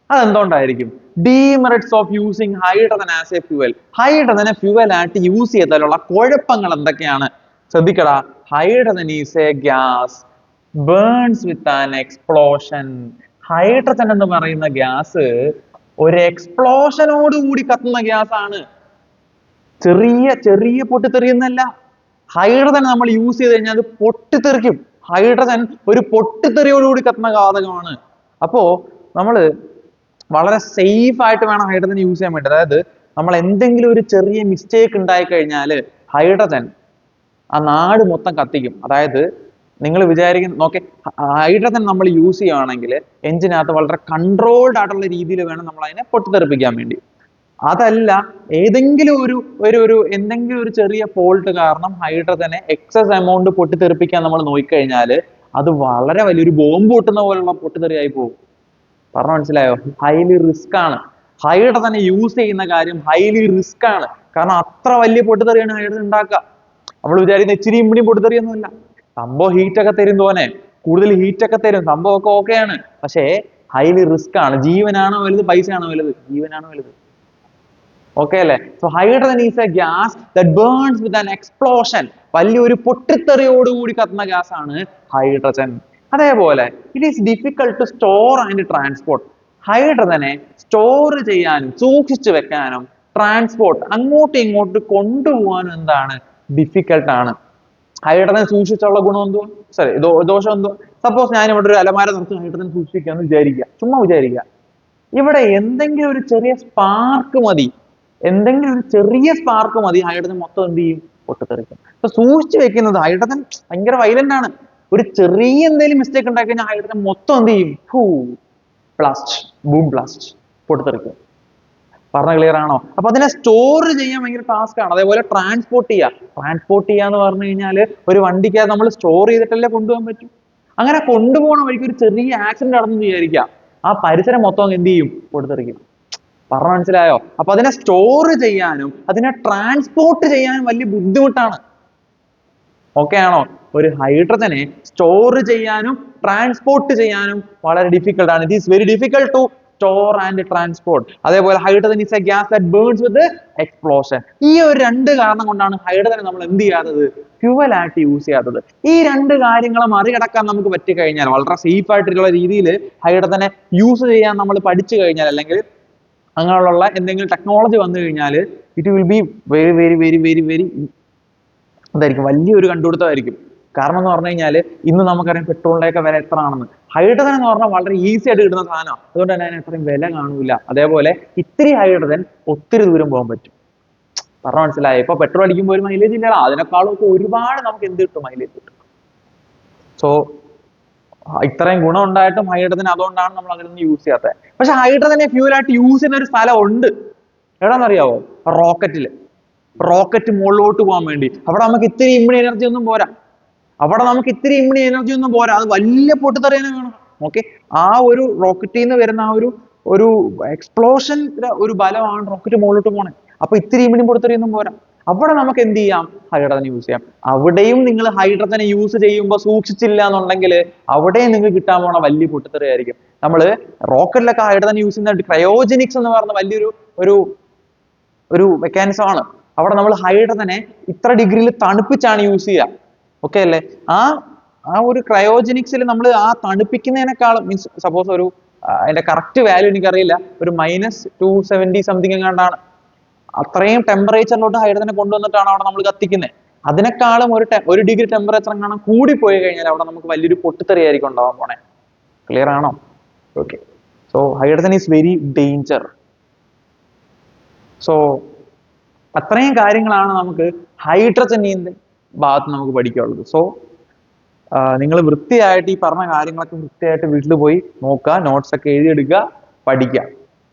അതെന്തുകൊണ്ടായിരിക്കും? Demerits of using hydrogen as a fuel. ഹൈഡ്രജനെ ഫ്യൂവലായിട്ട് യൂസ് ചെയ്താലുള്ള കുഴപ്പങ്ങൾ എന്തൊക്കെയാണ്? ശ്രദ്ധിക്കടാ. Hydrogen is a gas, burns with an explosion. Hydrogen എന്ന് പറയുന്ന ഗ്യാസ് ഒരു എക്സ്പ്ലോഷനോട് കൂടി കത്തുന്ന ഗ്യാസ് ആണ്. ചെറിയ പൊട്ടിത്തെറിയുന്നല്ല. ഹൈഡ്രജൻ നമ്മൾ യൂസ് ചെയ്ത് കഴിഞ്ഞാൽ അത് പൊട്ടിത്തെറിക്കും. ഹൈഡ്രജൻ ഒരു പൊട്ടിത്തെറിയോടുകൂടി കത്തുന്ന വാതകമാണ്. അപ്പോ നമ്മള് വളരെ സേഫ് ആയിട്ട് വേണം ഹൈഡ്രജൻ യൂസ് ചെയ്യാൻ വേണ്ടി. അതായത് നമ്മൾ എന്തെങ്കിലും ഒരു ചെറിയ മിസ്റ്റേക്ക് ഉണ്ടായി കഴിഞ്ഞാൽ ഹൈഡ്രജൻ ആ നാട് മൊത്തം കത്തിക്കും. അതായത് നിങ്ങൾ വിചാരിക്കുന്ന നോക്കെ, ഹൈഡ്രജൻ നമ്മൾ യൂസ് ചെയ്യുകയാണെങ്കിൽ എഞ്ചിനകത്ത് വളരെ കൺട്രോൾഡ് ആയിട്ടുള്ള രീതിയിൽ വേണം നമ്മൾ അതിനെ പൊട്ടിത്തെറിപ്പിക്കാൻ വേണ്ടി. അതല്ല, ഏതെങ്കിലും എന്തെങ്കിലും ഒരു ചെറിയ ഫോൾട്ട് കാരണം ഹൈഡ്രജനെ എക്സസ് എമൗണ്ട് പൊട്ടിത്തെറിപ്പിക്കാൻ നമ്മൾ നോക്കിക്കഴിഞ്ഞാൽ അത് വളരെ വലിയൊരു ബോംബ് പൊട്ടുന്ന പോലുള്ള പൊട്ടിത്തെറിയായി പോകും. പറഞ്ഞ മനസ്സിലായോ? ഹൈലി റിസ്ക് ആണ്. ഹൈഡ്രജൻ യൂസ് ചെയ്യുന്ന കാര്യം ഹൈലി റിസ്ക് ആണ്. കാരണം അത്ര വലിയ പൊട്ടിത്തെറിയാണ് ഹൈഡ്രജൻ ഉണ്ടാക്കുക. നമ്മൾ വിചാരിക്കുന്ന ഇച്ചിരി ഇമ്മിടി പൊട്ടിത്തെറിയൊന്നുമല്ല. സംഭവം ഹീറ്റ് ഒക്കെ തരും, തോനെ കൂടുതൽ ഹീറ്റ് ഒക്കെ തരും, സംഭവമൊക്കെ ഓക്കെയാണ്. പക്ഷേ ഹൈലി റിസ്ക് ആണ്. ജീവനാണോ വലുത്, പൈസയാണോ വലുത്? ജീവനാണോ വലുത്. ഓക്കെ അല്ലേ? So hydrogen is a gas that burns with an explosion. വലിയൊരു പൊട്ടിത്തെറിയോടുകൂടി കത്തുന്ന ഗ്യാസ് ആണ് ഹൈഡ്രജൻ. അതേപോലെ it is difficult to store and transport. ഹൈഡ്രജനെ സ്റ്റോർ ചെയ്യാനും സൂക്ഷിച്ചു വെക്കാനും ട്രാൻസ്പോർട്ട് അങ്ങോട്ടും ഇങ്ങോട്ടും കൊണ്ടുപോകാനും എന്താണ്? ഡിഫിക്കൽട്ട് ആണ്. ഹൈഡ്രജൻ സൂക്ഷിച്ചുള്ള ഗുണം എന്തോ, സോറി ദോഷം എന്തോ? സപ്പോസ് ഞാൻ ഇവിടെ ഒരു അലമാര നിർത്തി ഹൈഡ്രജൻ സൂക്ഷിക്കാന്ന് വിചാരിക്കുക, ചുമ്മാ വിചാരിക്കുക. ഇവിടെ എന്തെങ്കിലും ഒരു ചെറിയ സ്പാർക്ക് മതി, ഹൈഡ്രജൻ മൊത്തം എന്ത് ചെയ്യും? പൊട്ടിത്തെറിക്കും. അപ്പൊ സൂക്ഷിച്ചു വെക്കുന്നത്, ഹൈഡ്രജൻ ഭയങ്കര വൈലന്റ് ആണ്. ഒരു ചെറിയ എന്തെങ്കിലും മിസ്റ്റേക്ക് ഉണ്ടാക്കി കഴിഞ്ഞാൽ ഹൈഡ്രജൻ മൊത്തം എന്ത് ചെയ്യും? ബ്ലാസ്റ്റ്, ബൂം ബ്ലാസ്റ്റ്, പൊട്ടിത്തെറിക്കും. പറഞ്ഞ ക്ലിയർ ആണോ? അപ്പൊ അതിനെ സ്റ്റോർ ചെയ്യാൻ ഭയങ്കര ടാസ്ക് ആണ്. അതേപോലെ ട്രാൻസ്പോർട്ട് എന്ന് പറഞ്ഞു കഴിഞ്ഞാൽ ഒരു വണ്ടിക്കകത്ത് നമ്മൾ സ്റ്റോർ ചെയ്തിട്ടല്ലേ കൊണ്ടുപോകാൻ പറ്റും. അങ്ങനെ കൊണ്ടുപോകണ വഴിക്ക് ഒരു ചെറിയ ആക്സിഡന്റ് നടന്നു വിചാരിക്കാം, ആ പരിസരം മൊത്തം എന്ത് ചെയ്യും? പൊട്ടിത്തെറിക്കും. പറഞ്ഞ മനസ്സിലായോ? അപ്പൊ അതിനെ സ്റ്റോർ ചെയ്യാനും അതിനെ ട്രാൻസ്പോർട്ട് ചെയ്യാനും വലിയ ബുദ്ധിമുട്ടാണ്. ഓക്കെ ആണോ? ഒരു ഹൈഡ്രജനെ സ്റ്റോർ ചെയ്യാനും ട്രാൻസ്പോർട്ട് ചെയ്യാനും വളരെ ഡിഫിക്കൽട്ട് ആണ്. It is very difficult to store and transport. അതേപോലെ hydrogen is a gas that burns with explosion. ഈ ഒരു രണ്ട് കാരണം കൊണ്ടാണ് ഹൈഡ്രജനെ നമ്മൾ എന്ത് ചെയ്യാത്തത്? ഫ്യൂവൽ ആയിട്ട് യൂസ് ചെയ്യാത്തത്. ഈ രണ്ട് കാര്യങ്ങളെ മറികടക്കാൻ നമുക്ക് പറ്റിക്കഴിഞ്ഞാൽ, വളരെ സേഫ് ആയിട്ടുള്ള രീതിയിൽ ഹൈഡ്രജനെ യൂസ് ചെയ്യാൻ നമ്മൾ പഠിച്ചു കഴിഞ്ഞാൽ, അല്ലെങ്കിൽ അങ്ങനെയുള്ള എന്തെങ്കിലും ടെക്നോളജി വന്നു കഴിഞ്ഞാൽ it will be very very very very very എന്തായിരിക്കും? വലിയൊരു കണ്ടുപിടുത്തമായിരിക്കും. കാരണം എന്ന് പറഞ്ഞു കഴിഞ്ഞാൽ ഇന്ന് നമുക്കറിയാം പെട്രോളിന്റെ ഒക്കെ വില എത്ര ആണെന്ന്. ഹൈഡ്രജൻ എന്ന് പറഞ്ഞാൽ വളരെ ഈസി ആയിട്ട് കിട്ടുന്ന സാധനമാണ്. അതുകൊണ്ട് തന്നെ അതിന് അത്രയും വില കാണൂല. അതേപോലെ ഇത്തിരി ഹൈഡ്രജൻ ഒത്തിരി ദൂരം പോകാൻ പറ്റും. പറഞ്ഞ മനസ്സിലായോ? ഇപ്പൊ പെട്രോൾ അടിക്കുമ്പോൾ ഒരു മൈലേജ് ഇല്ല, അതിനേക്കാളും ഒക്കെ ഒരുപാട് നമുക്ക് എന്ത് കിട്ടും? മൈലേജ് കിട്ടും. സോ ഇത്രയും ഗുണം ഉണ്ടായിട്ടും ഹൈഡ്രജൻ അതുകൊണ്ടാണ് നമ്മൾ അതിലൊന്നും യൂസ് ചെയ്യാത്തത്. പക്ഷെ ഹൈഡ്രജനെ ഫ്യൂലായിട്ട് യൂസ് ചെയ്യുന്ന ഒരു സ്ഥലം ഉണ്ട്. എവിടെന്നറിയാവോ? റോക്കറ്റ് മുകളിലോട്ട് പോകാൻ വേണ്ടി. അവിടെ നമുക്ക് ഇത്തിരി ഇമ്മിണി എനർജി ഒന്നും പോരാ. അത് വലിയ പൊട്ടിത്തെറിയാനും വേണം. ഓക്കെ, ആ ഒരു റോക്കറ്റിൽ നിന്ന് വരുന്ന ആ ഒരു എക്സ്പ്ലോഷൻ ഒരു ബലമാണ് റോക്കറ്റ് മുകളിലോട്ട് പോണേ. അപ്പൊ ഇത്തിരി ഇമ്മിണി പൊട്ടിത്തെറിയൊന്നും പോരാ. അവിടെ നമുക്ക് എന്ത് ചെയ്യാം? ഹൈഡ്രജൻ യൂസ് ചെയ്യാം. അവിടെയും നിങ്ങൾ ഹൈഡ്രജനെ യൂസ് ചെയ്യുമ്പോൾ സൂക്ഷിച്ചില്ല എന്നുണ്ടെങ്കിൽ അവിടെയും നിങ്ങൾക്ക് കിട്ടാൻ പോണ വലിയ പൊട്ടിത്തെറിയായിരിക്കും. നമ്മൾ റോക്കറ്റിലൊക്കെ ഹൈഡ്രജൻ യൂസ് ചെയ്യുന്ന ക്രയോജനിക്സ് എന്ന് പറയുന്ന വലിയൊരു ഒരു മെക്കാനിസം ആണ്. അവിടെ നമ്മൾ ഹൈഡ്രജനെ ഇത്ര ഡിഗ്രിയിൽ തണുപ്പിച്ചാണ് യൂസ് ചെയ്യുക. ഓക്കെ അല്ലേ? ആ ഒരു ക്രയോജനിക്സിൽ നമ്മൾ ആ തണുപ്പിക്കുന്നതിനേക്കാളും, മീൻസ് സപ്പോസ് അതിന്റെ കറക്റ്റ് വാല്യൂ എനിക്കറിയില്ല, ഒരു -270 സംതിങ് എങ്ങാണ്ടാണ്. അത്രയും ടെമ്പറേച്ചറിലോട്ട് ഹൈഡ്രജനെ കൊണ്ടുവന്നിട്ടാണ് അവിടെ നമ്മൾ കത്തിക്കുന്നത്. അതിനേക്കാളും ഒരു ഡിഗ്രി ടെമ്പറേച്ചർ എങ്ങാനും കൂടി പോയി കഴിഞ്ഞാൽ അവിടെ നമുക്ക് വലിയൊരു പൊട്ടിത്തെറിയായിരിക്കും ഉണ്ടാവാൻ പോണേ. ക്ലിയർ ആണോ? Okay. So hydrogen is very danger. So അത്രയും കാര്യങ്ങളാണ് നമുക്ക് ഹൈഡ്രജനിന്റെ ഭാഗത്ത് നമുക്ക് പഠിക്കാനുള്ളത്. സോ നിങ്ങൾ വൃത്തിയായിട്ട് ഈ പറഞ്ഞ കാര്യങ്ങളൊക്കെ വൃത്തിയായിട്ട് വീട്ടിൽ പോയി നോക്കുക, നോട്ട്സ് ഒക്കെ എഴുതിയെടുക്കുക, പഠിക്കുക.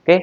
ഓക്കെ.